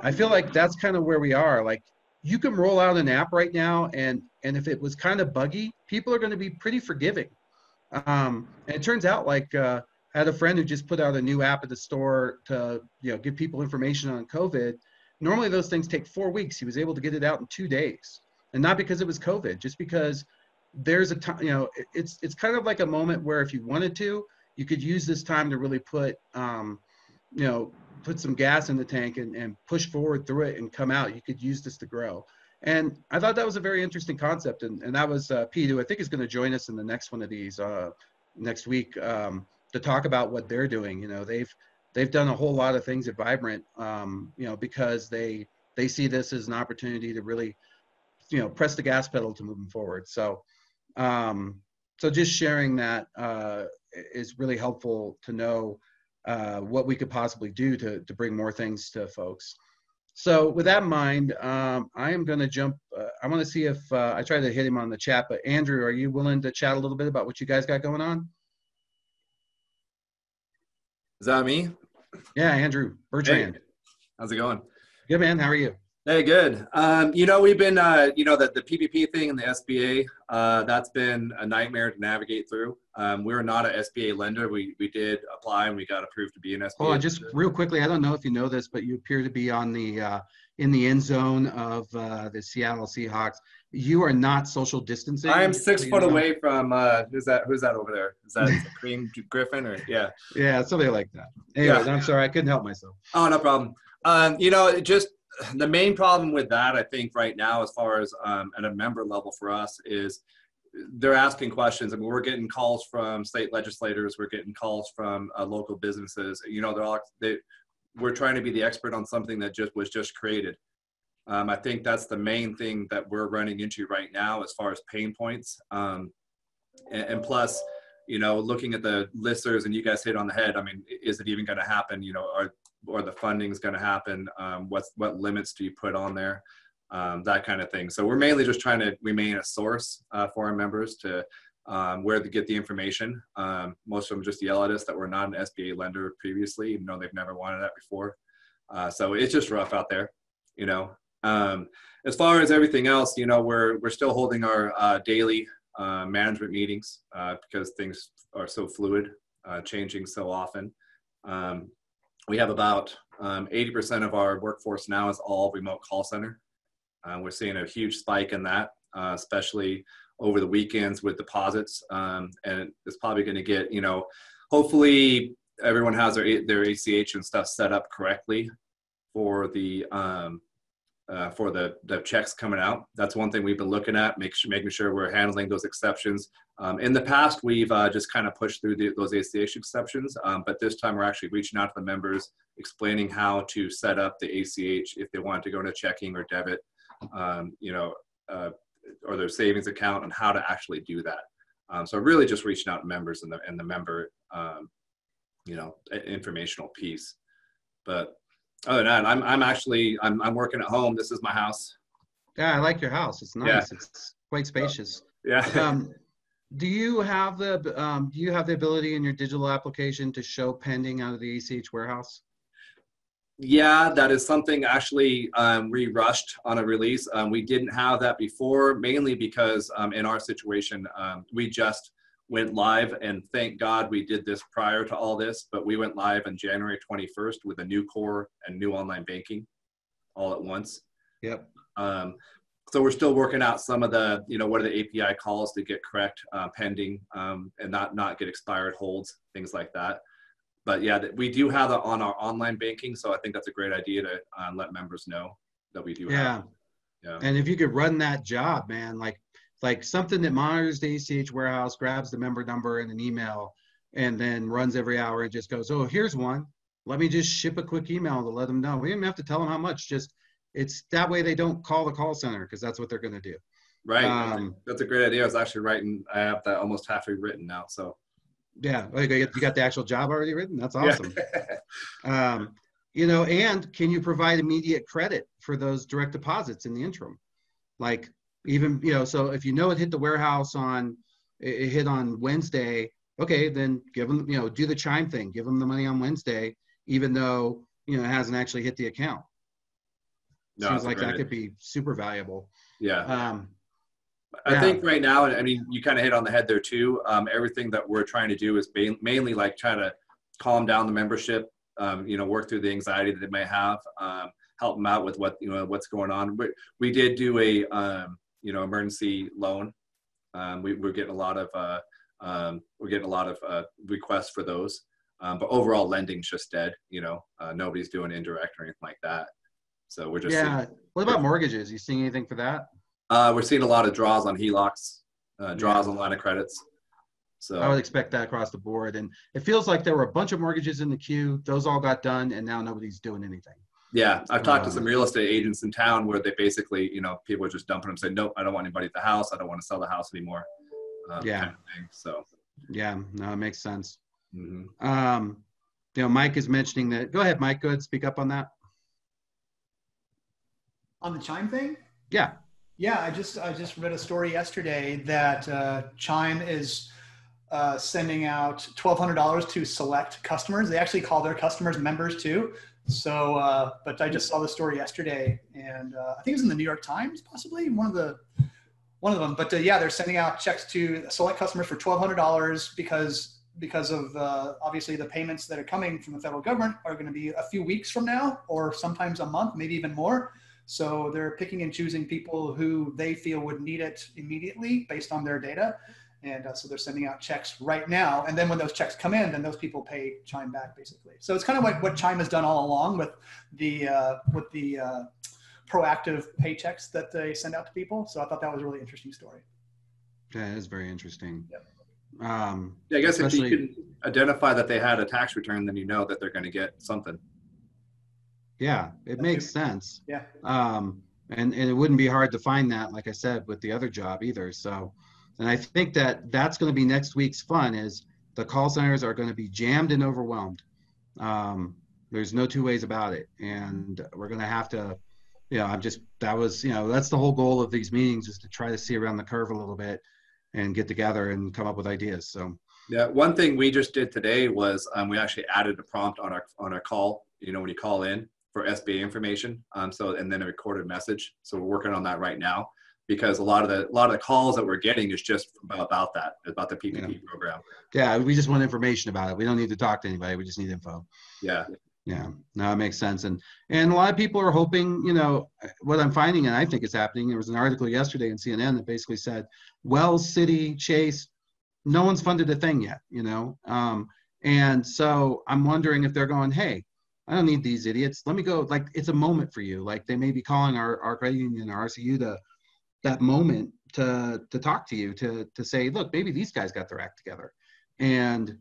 I feel like that's kind of where we are. Like, you can roll out an app right now, and if it was kind of buggy, people are going to be pretty forgiving. And it turns out, like, I had a friend who just put out a new app at the store to, give people information on COVID. Normally those things take 4 weeks. He was able to get it out in 2 days, and not because it was COVID, just because there's a time, it's kind of like a moment where if you wanted to, you could use this time to really put, put some gas in the tank and push forward through it and come out. You could use this to grow. And I thought that was a very interesting concept. And that was Pete, who I think is going to join us in the next one of these next week to talk about what they're doing. They've done a whole lot of things at Vibrant, because they see this as an opportunity to really, press the gas pedal to moving forward. So, so just sharing that is really helpful to know what we could possibly do to bring more things to folks. So with that in mind, I am going to jump. I want to see if I try to hit him on the chat, but Andrew, are you willing to chat a little bit about what you guys got going on? Is that me? Yeah, Andrew Bertrand. Hey, how's it going? Good, man. How are you? Hey, good. We've been, the PPP thing and the SBA, that's been a nightmare to navigate through. We're not an SBA lender. We did apply and we got approved to be an SBA. Hold on, just real quickly. I don't know if you know this, but you appear to be on the in the end zone of the Seattle Seahawks. You are not social distancing. I am 6 foot away from who's that over there? Is that Cream Griffin or yeah? Yeah, something like that. Anyways, yeah. I'm sorry, I couldn't help myself. Oh, no problem. Just the main problem with that, I think, right now, as far as at a member level for us, is they're asking questions. I mean, we're getting calls from state legislators. We're getting calls from local businesses. We're trying to be the expert on something that was just created. I think that's the main thing that we're running into right now as far as pain points. And plus, looking at the listers, and you guys hit on the head. I mean, is it even going to happen? Or the funding's going to happen? What limits do you put on there? That kind of thing. So we're mainly just trying to remain a source for our members to where to get the information. Most of them just yell at us that we're not an SBA lender previously, even though they've never wanted that before. So it's just rough out there, As far as everything else, we're still holding our daily management meetings because things are so fluid, changing so often. We have about 80% of our workforce now is all remote call center. We're seeing a huge spike in that, especially over the weekends with deposits. And it's probably going to get, hopefully everyone has their ACH and stuff set up correctly for the checks coming out. That's one thing we've been looking at, making sure we're handling those exceptions. In the past, we've just kind of pushed through those ACH exceptions, but this time we're actually reaching out to the members, explaining how to set up the ACH if they want to go into checking or debit, or their savings account, and how to actually do that. So really just reaching out to members and the member, informational piece. But other than that, I'm working at home. This is my house. Yeah, I like your house. It's nice. Yeah. It's quite spacious. Yeah. Do you have the ability in your digital application to show pending out of the ACH warehouse? Yeah, that is something actually we rushed on a release. We didn't have that before, mainly because in our situation, we just went live, and thank God we did this prior to all this, but we went live on January 21st with a new core and new online banking all at once. Yep. So we're still working out some of the, what are the API calls to get correct pending and not get expired holds, things like that. But yeah, we do have that on our online banking. So I think that's a great idea to let members know that we do have. Yeah. And if you could run that job, man, like something that monitors the ACH warehouse, grabs the member number and an email, and then runs every hour and just goes, oh, here's one. Let me just ship a quick email to let them know. We didn't have to tell them how much. Just it's that way they don't call the call center because that's what they're going to do. Right. That's a great idea. I was actually writing. I have that almost halfway written now. So. Yeah, you got the actual job already written. That's awesome. Yeah. You know, and can you provide immediate credit for those direct deposits in the interim? Like even, you know, so if you know it hit the warehouse it hit on Wednesday, okay, then give them, you know, do the Chime thing, give them the money on Wednesday, even though, you know, it hasn't actually hit the account. No, seems like that could be super valuable. Yeah. I think right now, I mean, you kind of hit on the head there too. Everything that we're trying to do is mainly like try to calm down the membership, you know, work through the anxiety that they may have, help them out with what, you know, what's going on. We did do a, you know, emergency loan. We're getting a lot of, requests for those. But overall lending's just dead, you know, nobody's doing indirect or anything like that. So we're just What about mortgages? You seeing anything for that? We're seeing a lot of draws on HELOCs, draws on line of credits. So I would expect that across the board. And it feels like there were a bunch of mortgages in the queue. Those all got done, and now nobody's doing anything. Yeah, I've talked to some real estate agents in town where they basically, you know, people are just dumping them, saying, nope, I don't want anybody at the house. I don't want to sell the house anymore. Kind of thing. So. Yeah, no, it makes sense. Mm-hmm. You know, Mike is mentioning that. Go ahead, Mike. Go ahead, speak up on that. On the Chime thing? Yeah. Yeah, I just read a story yesterday that Chime is sending out $1,200 to select customers. They actually call their customers members too. So, but I just saw the story yesterday, and I think it was in the New York Times, possibly one of them. But yeah, they're sending out checks to select customers for $1,200 because of obviously the payments that are coming from the federal government are going to be a few weeks from now, or sometimes a month, maybe even more. So they're picking and choosing people who they feel would need it immediately based on their data. And so they're sending out checks right now. And then when those checks come in, then those people pay Chime back basically. So it's kind of like what Chime has done all along with the proactive paychecks that they send out to people. So I thought that was a really interesting story. Yeah, it is very interesting. Yep. Yeah, I guess if you can identify that they had a tax return, then you know that they're going to get something. Yeah, it makes sense. Yeah. And it wouldn't be hard to find that, like I said, with the other job either. So, and I think that's going to be next week's fun is the call centers are going to be jammed and overwhelmed. There's no two ways about it. And we're going to have to, you know, that's the whole goal of these meetings is to try to see around the curve a little bit and get together and come up with ideas. So. Yeah, one thing we just did today was we actually added a prompt on our call, you know, when you call in for SBA information. And then a recorded message. So we're working on that right now because a lot of the calls that we're getting is just about the PPP program. Yeah, we just want information about it. We don't need to talk to anybody. We just need info. Yeah. Yeah, no, it makes sense. And a lot of people are hoping, you know, what I'm finding, and I think it's happening. There was an article yesterday in CNN that basically said, Wells, Citi, Chase, no one's funded a thing yet, you know? And so I'm wondering if they're going, hey, I don't need these idiots. Let me go. Like, it's a moment for you. Like, they may be calling our credit union or RCU that moment to talk to you, to say, look, maybe these guys got their act together. And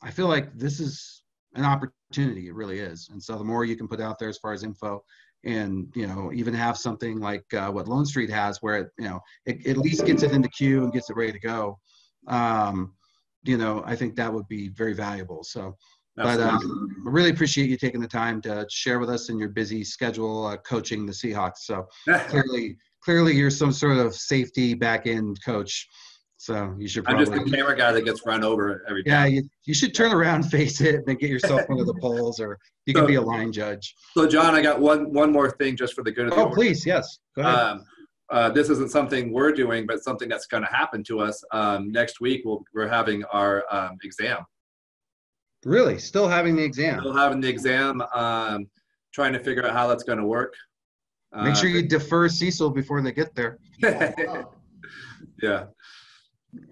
I feel like this is an opportunity. It really is. And so the more you can put out there as far as info and, you know, even have something like what Lone Street has where, it, you know, it at least gets it into queue and gets it ready to go. You know, I think that would be very valuable. So, but I really appreciate you taking the time to share with us in your busy schedule coaching the Seahawks. So clearly you're some sort of safety back end coach. So you should probably. I'm just the camera guy that gets run over every time. Yeah, you should turn around, face it, and then get yourself one of the polls, or you can be a line judge. So John, I got one more thing just for the good of the audience. Please, yes. Go ahead. This isn't something we're doing, but something that's going to happen to us. Next week, we're having our exam. Really? Still having the exam? Still having the exam. Trying to figure out how that's going to work. Make sure you defer CECL before they get there. Yeah.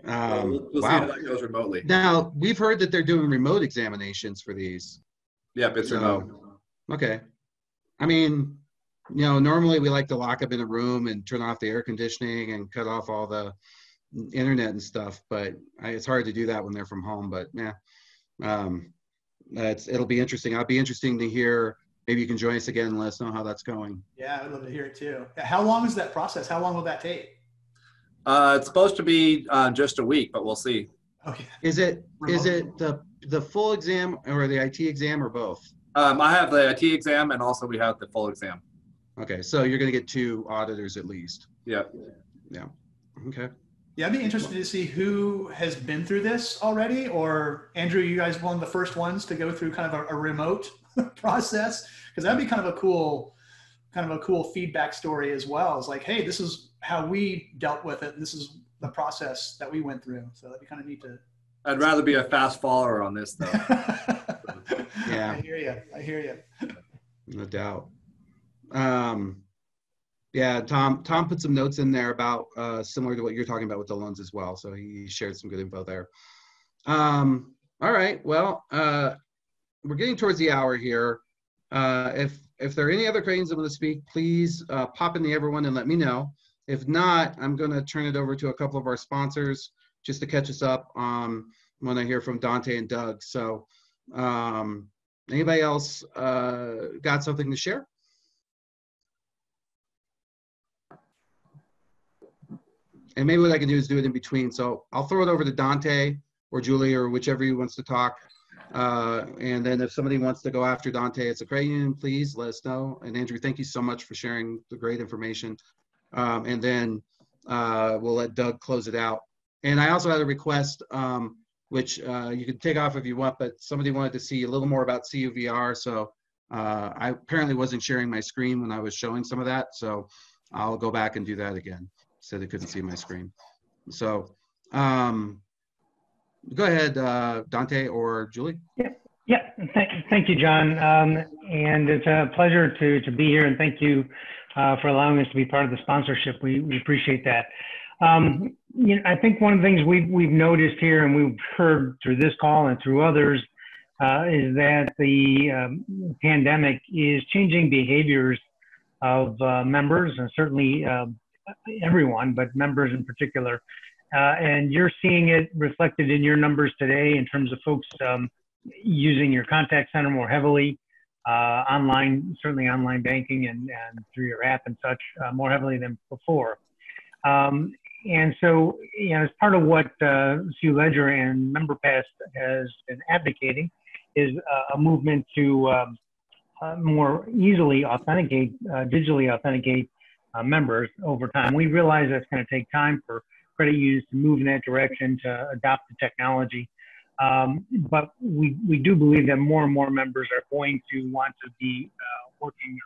We'll see how that goes remotely. Now, we've heard that they're doing remote examinations for these. Yep, it's remote. Okay. I mean, you know, normally we like to lock them in a room and turn off the air conditioning and cut off all the internet and stuff, but it's hard to do that when they're from home. But yeah, it'll be interesting. It'll be interesting to hear. Maybe you can join us again and let us know how that's going. Yeah, I'd love to hear it too. How long is that process? How long will that take? It's supposed to be just a week, but we'll see. Okay. Is it the full exam or the IT exam or both? I have the IT exam and also we have the full exam. Okay, so you're going to get 2 auditors at least. Yeah. Yeah. Okay. Yeah, I'd be interested to see who has been through this already, or Andrew, you guys one of the first ones to go through kind of a remote process, because that'd be kind of a cool feedback story as well. It's like, hey, this is how we dealt with it, and this is the process that we went through. So that'd be kind of neat to. I'd rather be a fast follower on this though. Yeah. I hear you. No doubt. Yeah, Tom put some notes in there about similar to what you're talking about with the loans as well. So he shared some good info there. All right, well, we're getting towards the hour here. If there are any other questions that want to speak, please pop in the everyone and let me know. If not, I'm going to turn it over to a couple of our sponsors just to catch us up when I hear from Dante and Doug. So anybody else got something to share? And maybe what I can do is do it in between. So I'll throw it over to Dante or Julie or whichever who wants to talk. And then if somebody wants to go after Dante, it's a credit union, please let us know. And Andrew, thank you so much for sharing the great information. And then we'll let Doug close it out. And I also had a request, which you can take off if you want, but somebody wanted to see a little more about CUVR. So I apparently wasn't sharing my screen when I was showing some of that. So I'll go back and do that again. Said they couldn't see my screen. So go ahead, Dante or Julie. Yeah. Thank you, John. And it's a pleasure to be here, and thank you for allowing us to be part of the sponsorship. We appreciate that. You know, I think one of the things we've noticed here, and we've heard through this call and through others, is that the pandemic is changing behaviors of members, and certainly everyone, but members in particular. And you're seeing it reflected in your numbers today in terms of folks using your contact center more heavily, online, certainly online banking and through your app and such, more heavily than before. And so, you know, as part of what CU Ledger and MemberPass has been advocating is a movement to more easily authenticate, digitally authenticate members over time. We realize that's going to take time for credit unions to move in that direction, to adopt the technology. But we do believe that more and more members are going to want to be working,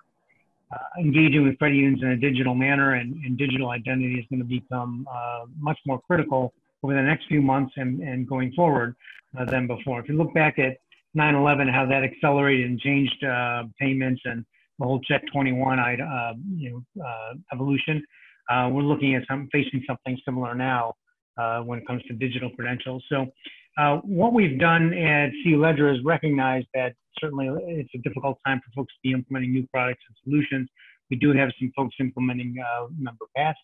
engaging with credit unions in a digital manner, and digital identity is going to become much more critical over the next few months and going forward than before. If you look back at 9/11, how that accelerated and changed payments and the whole Check 21 evolution, we're looking at facing something similar now when it comes to digital credentials. So what we've done at CU Ledger is recognize that certainly it's a difficult time for folks to be implementing new products and solutions. We do have some folks implementing MemberPass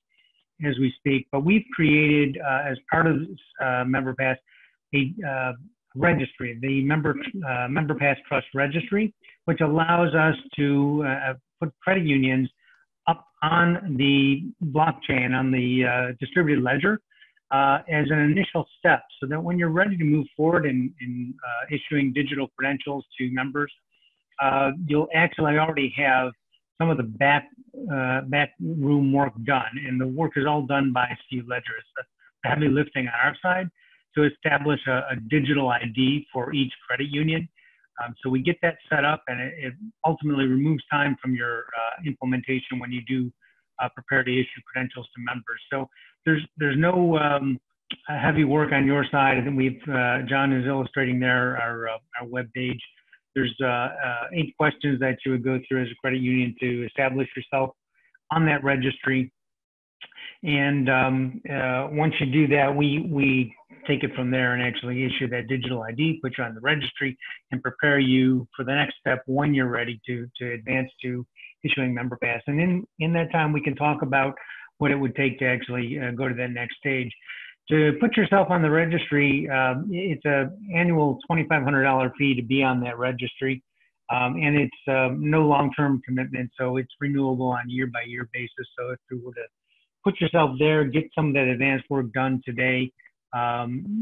as we speak, but we've created as part of this, MemberPass a registry, the MemberPass Trust Registry, which allows us to put credit unions up on the blockchain, on the distributed ledger, as an initial step, so that when you're ready to move forward in issuing digital credentials to members, you'll actually already have some of the back room work done, and the work is all done by CU Ledger. It's the heavy lifting on our side to establish a digital ID for each credit union. So we get that set up, and it ultimately removes time from your implementation when you do prepare to issue credentials to members. So there's no heavy work on your side. I think John is illustrating there our web page. There's 8 questions that you would go through as a credit union to establish yourself on that registry. And once you do that, we take it from there and actually issue that digital ID, put you on the registry, and prepare you for the next step when you're ready to advance to issuing member pass. And in that time, we can talk about what it would take to actually go to that next stage. To put yourself on the registry, it's an annual $2,500 fee to be on that registry. And it's no long-term commitment, so it's renewable on year-by-year basis. So if you were to put yourself there, get some of that advanced work done today,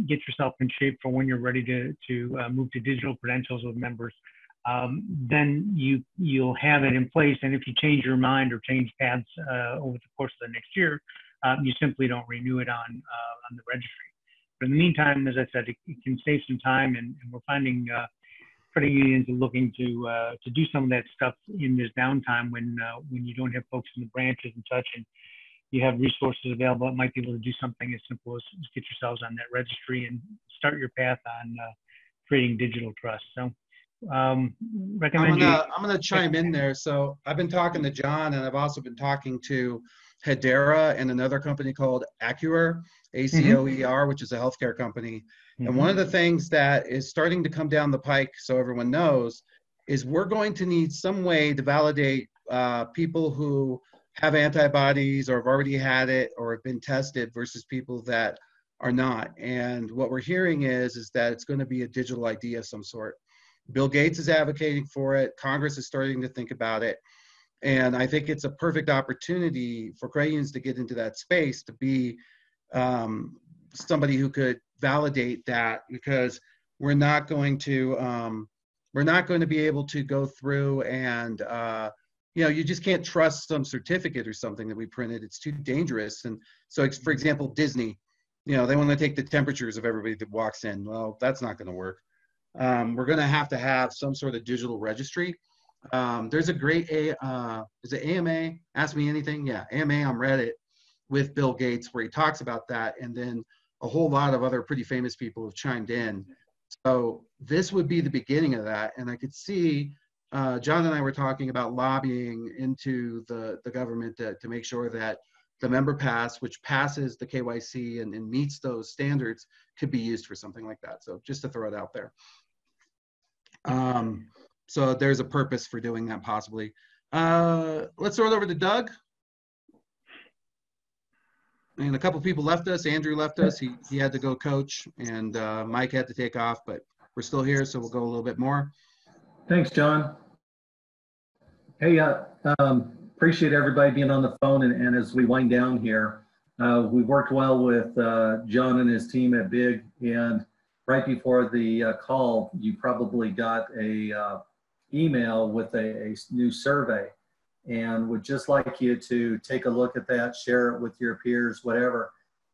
get yourself in shape for when you're ready to move to digital credentials with members, then you'll have it in place. And if you change your mind or change paths over the course of the next year, you simply don't renew it on the registry. But in the meantime, as I said, it can save some time, and we're finding credit unions are looking to do some of that stuff in this downtime when you don't have folks in the branches and such, and you have resources available. It might be able to do something as simple as get yourselves on that registry and start your path on creating digital trust. So recommend I'm gonna chime in there. So I've been talking to John, and I've also been talking to Hedera and another company called Acquoer, ACOER, which is a healthcare company. And one of the things that is starting to come down the pike, so everyone knows, is we're going to need some way to validate people who have antibodies or have already had it or have been tested versus people that are not. And what we're hearing is that it's going to be a digital ID of some sort. Bill Gates is advocating for it. Congress is starting to think about it. And I think it's a perfect opportunity for credit unions to get into that space, to be somebody who could validate that, because we're not going to be able to go through and you just can't trust some certificate or something that we printed. It's too dangerous. And so, for example, Disney, they want to take the temperatures of everybody that walks in. Well, that's not going to work. We're going to have some sort of digital registry. There's a great is it AMA? Ask Me Anything? Yeah, AMA on Reddit with Bill Gates, where he talks about that, and then a whole lot of other pretty famous people have chimed in. So this would be the beginning of that, and I could see John and I were talking about lobbying into the government to make sure that the member pass, which passes the KYC and meets those standards, could be used for something like that. So just to throw it out there. So there's a purpose for doing that possibly. Let's throw it over to Doug. And a couple people left us. Andrew left us. He had to go coach, and Mike had to take off, but we're still here, so we'll go a little bit more. Thanks, John. Hey, appreciate everybody being on the phone, and as we wind down here, we worked well with John and his team at BIG, and right before the call, you probably got a email with a new survey, and would just like you to take a look at that, share it with your peers, whatever.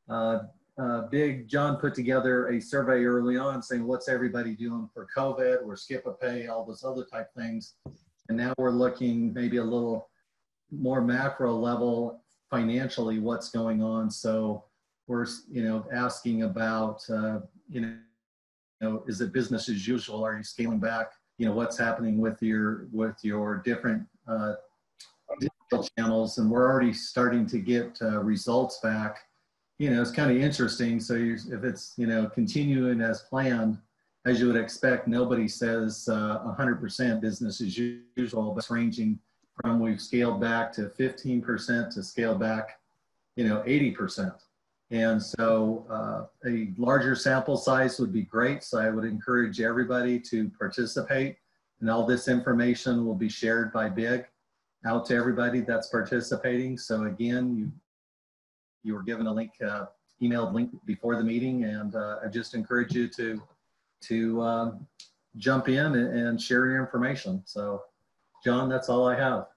John put together a survey early on saying, what's everybody doing for COVID, or skip a pay, all those other type things. And now we're looking maybe a little more macro level financially, what's going on. So we're, asking about, is it business as usual? Are you scaling back? What's happening with your different digital channels? And we're already starting to get results back. It's kind of interesting. So if it's, continuing as planned, as you would expect, nobody says 100% business as usual, but it's ranging from we've scaled back to 15% to scale back, 80%. And so a larger sample size would be great. So I would encourage everybody to participate, and all this information will be shared by BIG out to everybody that's participating. So again, you were given a link, emailed link before the meeting, and I just encourage you to jump in and share your information. So John, that's all I have.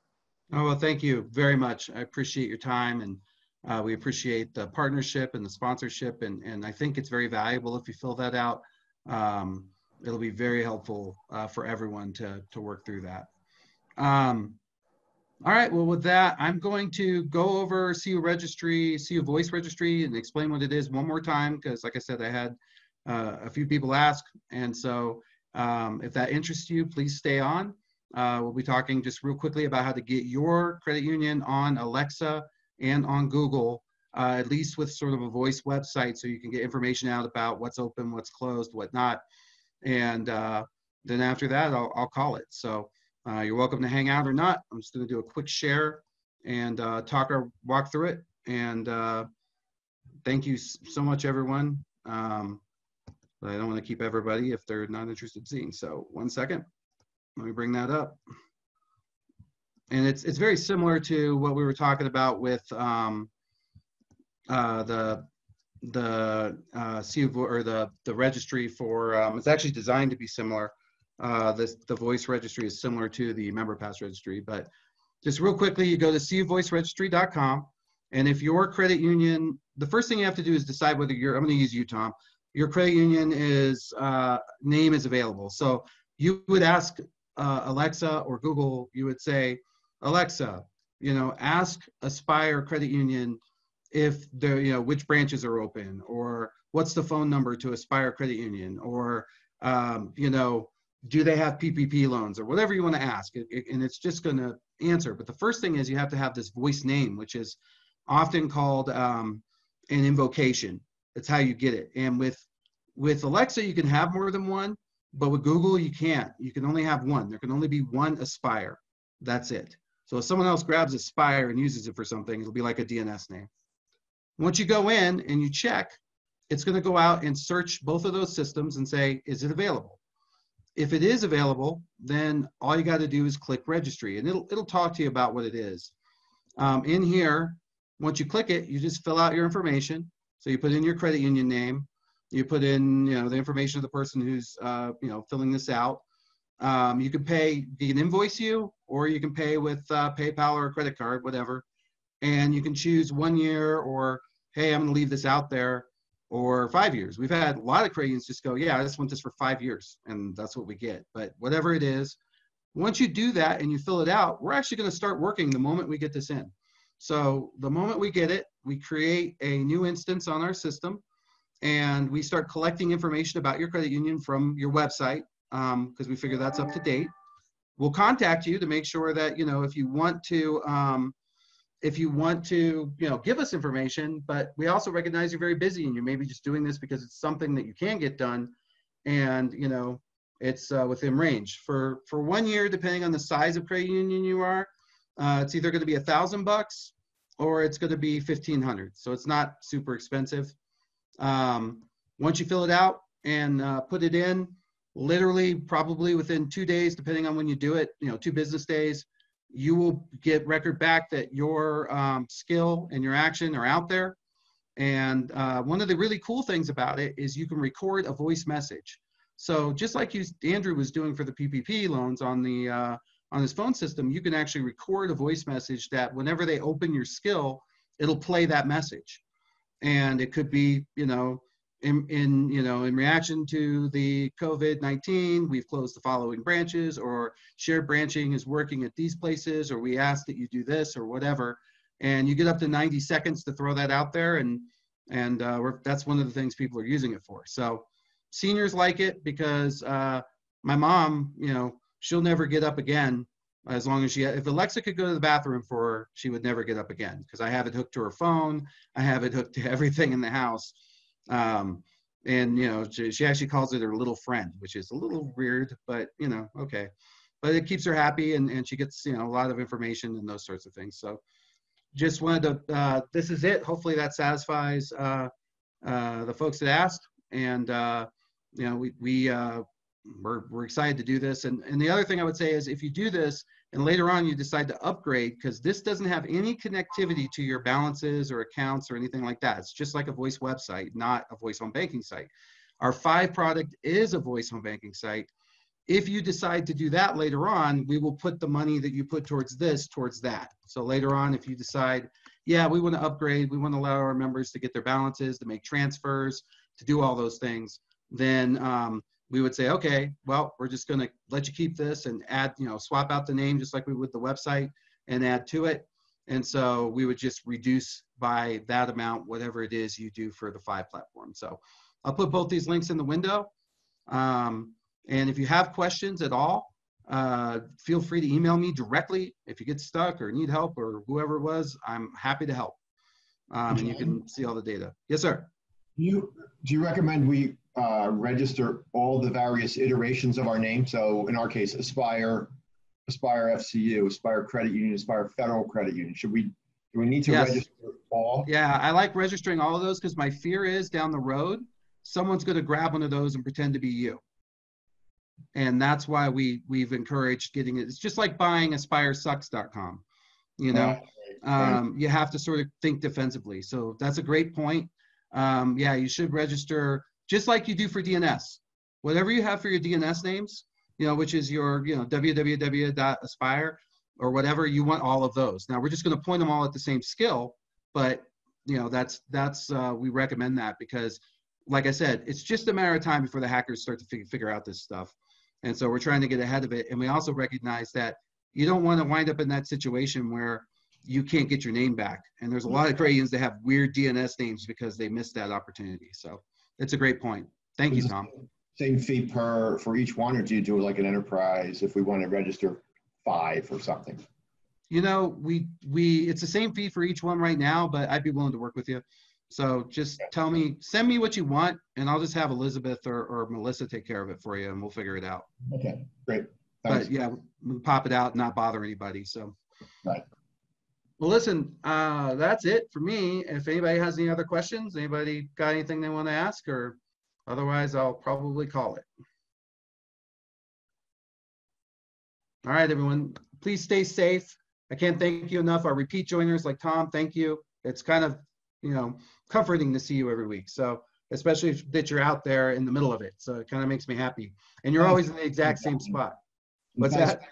Oh, well, thank you very much. I appreciate your time, and we appreciate the partnership and the sponsorship, and I think it's very valuable if you fill that out. It'll be very helpful for everyone to work through that. All right, well, with that, I'm going to go over CU Registry, CU Voice Registry, and explain what it is one more time, because like I said, I had a few people ask, and so if that interests you, please stay on. We'll be talking just real quickly about how to get your credit union on Alexa and on Google at least with sort of a voice website, so you can get information out about what's open, what's closed, whatnot. And then after that, I'll call it. So you're welcome to hang out or not. I'm just going to do a quick share and walk through it. And thank you so much, everyone. But I don't want to keep everybody if they're not interested in seeing. So 1 second, let me bring that up. And it's very similar to what we were talking about with the registry for. It's actually designed to be similar. The voice registry is similar to the MemberPass registry, but just real quickly, you go to cvoiceregistry.com, and if your credit union, the first thing you have to do is decide whether I'm going to use you, Tom. Your credit union name is available. So you would ask Alexa or Google. You would say, Alexa, ask Aspire Credit Union if they're, which branches are open, or what's the phone number to Aspire Credit Union, or do they have PPP loans, or whatever you want to ask, and it's just going to answer. But the first thing is you have to have this voice name, which is often called an invocation. That's how you get it. And with Alexa, you can have more than one, but with Google, you can't. You can only have one. There can only be one Aspire. That's it. So if someone else grabs Aspire and uses it for something, it'll be like a DNS name. Once you go in and you check, it's going to go out and search both of those systems and say, is it available? If it is available, then all you got to do is click registry, and it'll talk to you about what it is. In here, once you click it, you just fill out your information. So you put in your credit union name, you put in the information of the person who's filling this out. You can pay, you can invoice you, or you can pay with PayPal or a credit card, whatever. And you can choose 1 year, or hey, I'm going to leave this out there, or 5 years. We've had a lot of credit unions just go, yeah, I just want this for 5 years, and that's what we get. But whatever it is, once you do that and you fill it out, we're actually going to start working the moment we get this in. So the moment we get it, we create a new instance on our system, and we start collecting information about your credit union from your website, because we figure that's up to date. We'll contact you to make sure that, if you want to, give us information, but we also recognize you're very busy and you may be just doing this because it's something that you can get done, and, it's within range. For 1 year, depending on the size of credit union you are, it's either going to be $1,000 or it's going to be $1,500. So it's not super expensive. Once you fill it out and put it in, literally probably within 2 days, depending on when you do it, 2 business days, you will get record back that your skill and your action are out there. And one of the really cool things about it is you can record a voice message. So just like Andrew was doing for the PPP loans on his phone system, you can actually record a voice message that whenever they open your skill, it'll play that message. And it could be, in reaction to the COVID-19, we've closed the following branches, or shared branching is working at these places, or we ask that you do this, or whatever. And you get up to 90 seconds to throw that out there, and that's one of the things people are using it for. So seniors like it because my mom, she'll never get up again as long as if Alexa could go to the bathroom for her, she would never get up again, because I have it hooked to her phone. I have it hooked to everything in the house. And she actually calls it her little friend, which is a little weird, but okay. But it keeps her happy, and she gets a lot of information and those sorts of things. So just wanted to this is it. Hopefully that satisfies the folks that asked, and we're excited to do this. And the other thing I would say is, if you do this and later on you decide to upgrade, because this doesn't have any connectivity to your balances or accounts or anything like that. It's just like a voice website, not a voice home banking site. Our 5 product is a voice home banking site. If you decide to do that later on, we will put the money that you put towards this towards that. So later on, if you decide, yeah, we want to upgrade, we want to allow our members to get their balances, to make transfers, to do all those things, then we would say, okay, well, we're just going to let you keep this and add, swap out the name just like we would the website and add to it. And so we would just reduce by that amount, whatever it is you do for the 5 platform. So I'll put both these links in the window. And if you have questions at all, feel free to email me directly. If you get stuck or need help or whoever it was, I'm happy to help. and you can see all the data. Yes, sir. Do you recommend we register all the various iterations of our name? So in our case, Aspire FCU, Aspire Credit Union, Aspire Federal Credit Union. Do we need to register all? Yeah, I like registering all of those because my fear is down the road, someone's going to grab one of those and pretend to be you. And that's why we've encouraged getting it. It's just like buying AspireSucks.com. You know, you have to sort of think defensively. So that's a great point. Yeah, you should register just like you do for DNS. Whatever you have for your DNS names, you know, which is your, you know, www.aspire or whatever, you want all of those. Now we're just going to point them all at the same skill, but you know, that's we recommend that because, like I said, it's just a matter of time before the hackers start to figure out this stuff. And so we're trying to get ahead of it. And we also recognize that you don't want to wind up in that situation where you can't get your name back. And there's a lot of credit unions that have weird DNS names because they missed that opportunity. So it's a great point. Thank you, Tom. Same fee for each one, or do you do like an enterprise if we want to register 5 or something? You know, it's the same fee for each one right now, but I'd be willing to work with you. So just send me what you want, and I'll just have Elizabeth or Melissa take care of it for you, and we'll figure it out. Okay, great. Thanks. But yeah, we'll pop it out and not bother anybody. So. Right. Well, listen, that's it for me. If anybody has any other questions, anybody got anything they want to ask, or otherwise I'll probably call it. All right, everyone, please stay safe. I can't thank you enough. Our repeat joiners like Tom, thank you. It's kind of, you know, comforting to see you every week. So especially that you're out there in the middle of it. So it kind of makes me happy. And you're always in the exact same spot. What's that?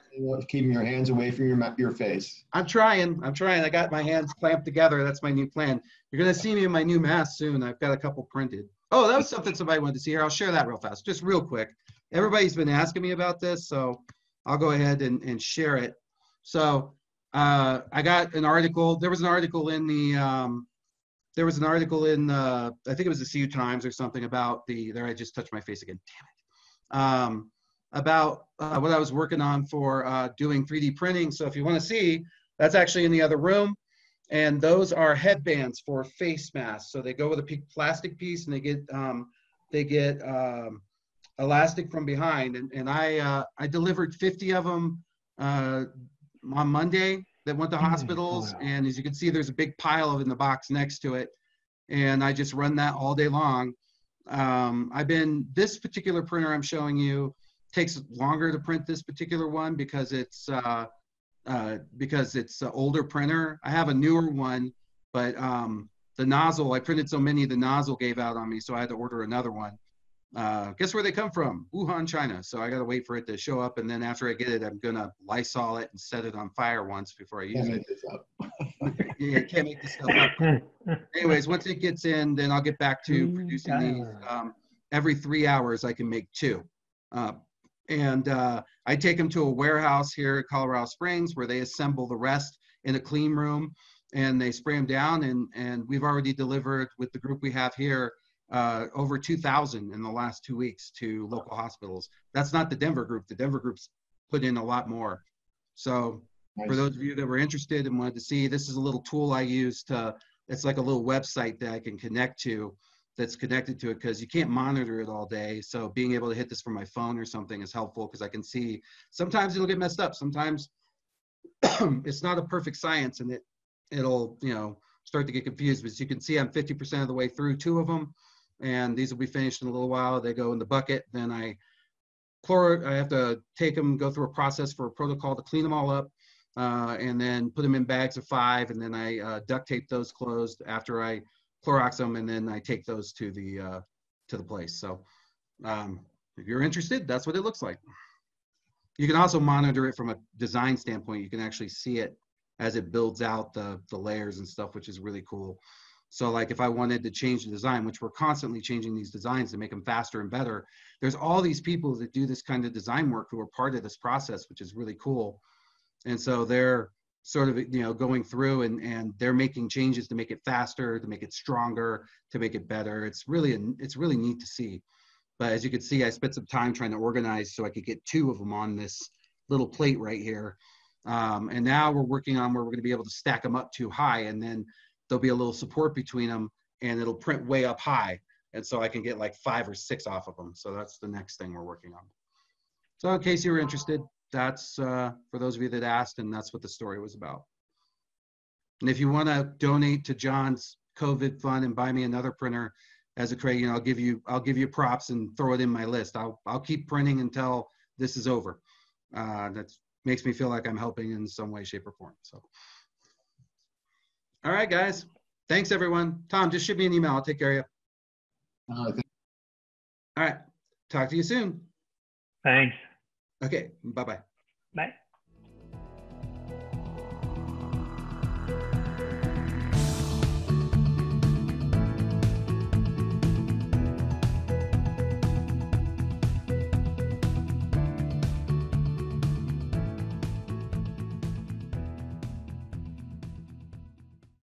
Keeping your hands away from your face. I'm trying. I got my hands clamped together. That's my new plan. You're going to see me in my new mask soon. I've got a couple printed. Oh, that was something somebody wanted to see here. I'll share that real fast, just real quick. Everybody's been asking me about this, so I'll go ahead and share it. So I got an article. There was an article in the, I think it was the CU Times or something about there I just touched my face again, damn it. About what I was working on for doing 3D printing. So if you want to see, that's actually in the other room. And those are headbands for face masks. So they go with a plastic piece and they get elastic from behind. And I delivered 50 of them on Monday that went to hospitals. Wow. And as you can see, there's a big pile of in the box next to it. And I just run that all day long. This particular printer I'm showing you takes longer to print this particular one because it's an older printer. I have a newer one, but the nozzle, I printed so many, the nozzle gave out on me, so I had to order another one. Guess where they come from? Wuhan, China. So I got to wait for it to show up, and then after I get it, I'm gonna Lysol it and set it on fire once before I use it. Yeah, can't make this stuff up. Anyways, once it gets in, then I'll get back to producing these. Every 3 hours, I can make 2. I take them to a warehouse here at Colorado Springs where they assemble the rest in a clean room and they spray them down. And we've already delivered with the group we have here over 2,000 in the last 2 weeks to local hospitals. That's not the Denver group. The Denver group's put in a lot more. So nice. For those of you that were interested and wanted to see, this is a little tool I use it's like a little website that I can connect to. That's connected to it because you can't monitor it all day. So being able to hit this from my phone or something is helpful because I can see sometimes it'll get messed up. Sometimes it's not a perfect science and it'll, you know, start to get confused. But as you can see, I'm 50% of the way through 2 of them, and these will be finished in a little while. They go in the bucket. Then I have to take them, go through a process for a protocol to clean them all up, and then put them in bags of 5, and then I duct tape those closed after I Clorox them, and then I take those to the place. So if you're interested, that's what it looks like. You can also monitor it from a design standpoint. You can actually see it as it builds out the layers and stuff, which is really cool. So like if I wanted to change the design, which we're constantly changing these designs to make them faster and better, there's all these people that do this kind of design work who are part of this process, which is really cool. And so they're sort of, you know, going through and they're making changes to make it faster, to make it stronger, to make it better. It's really neat to see. But as you can see, I spent some time trying to organize so I could get 2 of them on this little plate right here. And now we're working on where we're going to be able to stack them up too high. And then there'll be a little support between them, and it'll print way up high. And so I can get like 5 or 6 off of them. So that's the next thing we're working on. So in case you were interested, that's for those of you that asked, and that's what the story was about. And if you want to donate to John's COVID fund and buy me another printer as a credit, I'll give you props and throw it in my list. I'll keep printing until this is over. That makes me feel like I'm helping in some way, shape, or form. So, all right, guys. Thanks, everyone. Tom, just shoot me an email. I'll take care of you. All right. Talk to you soon. Thanks. Okay. Bye-bye. Bye.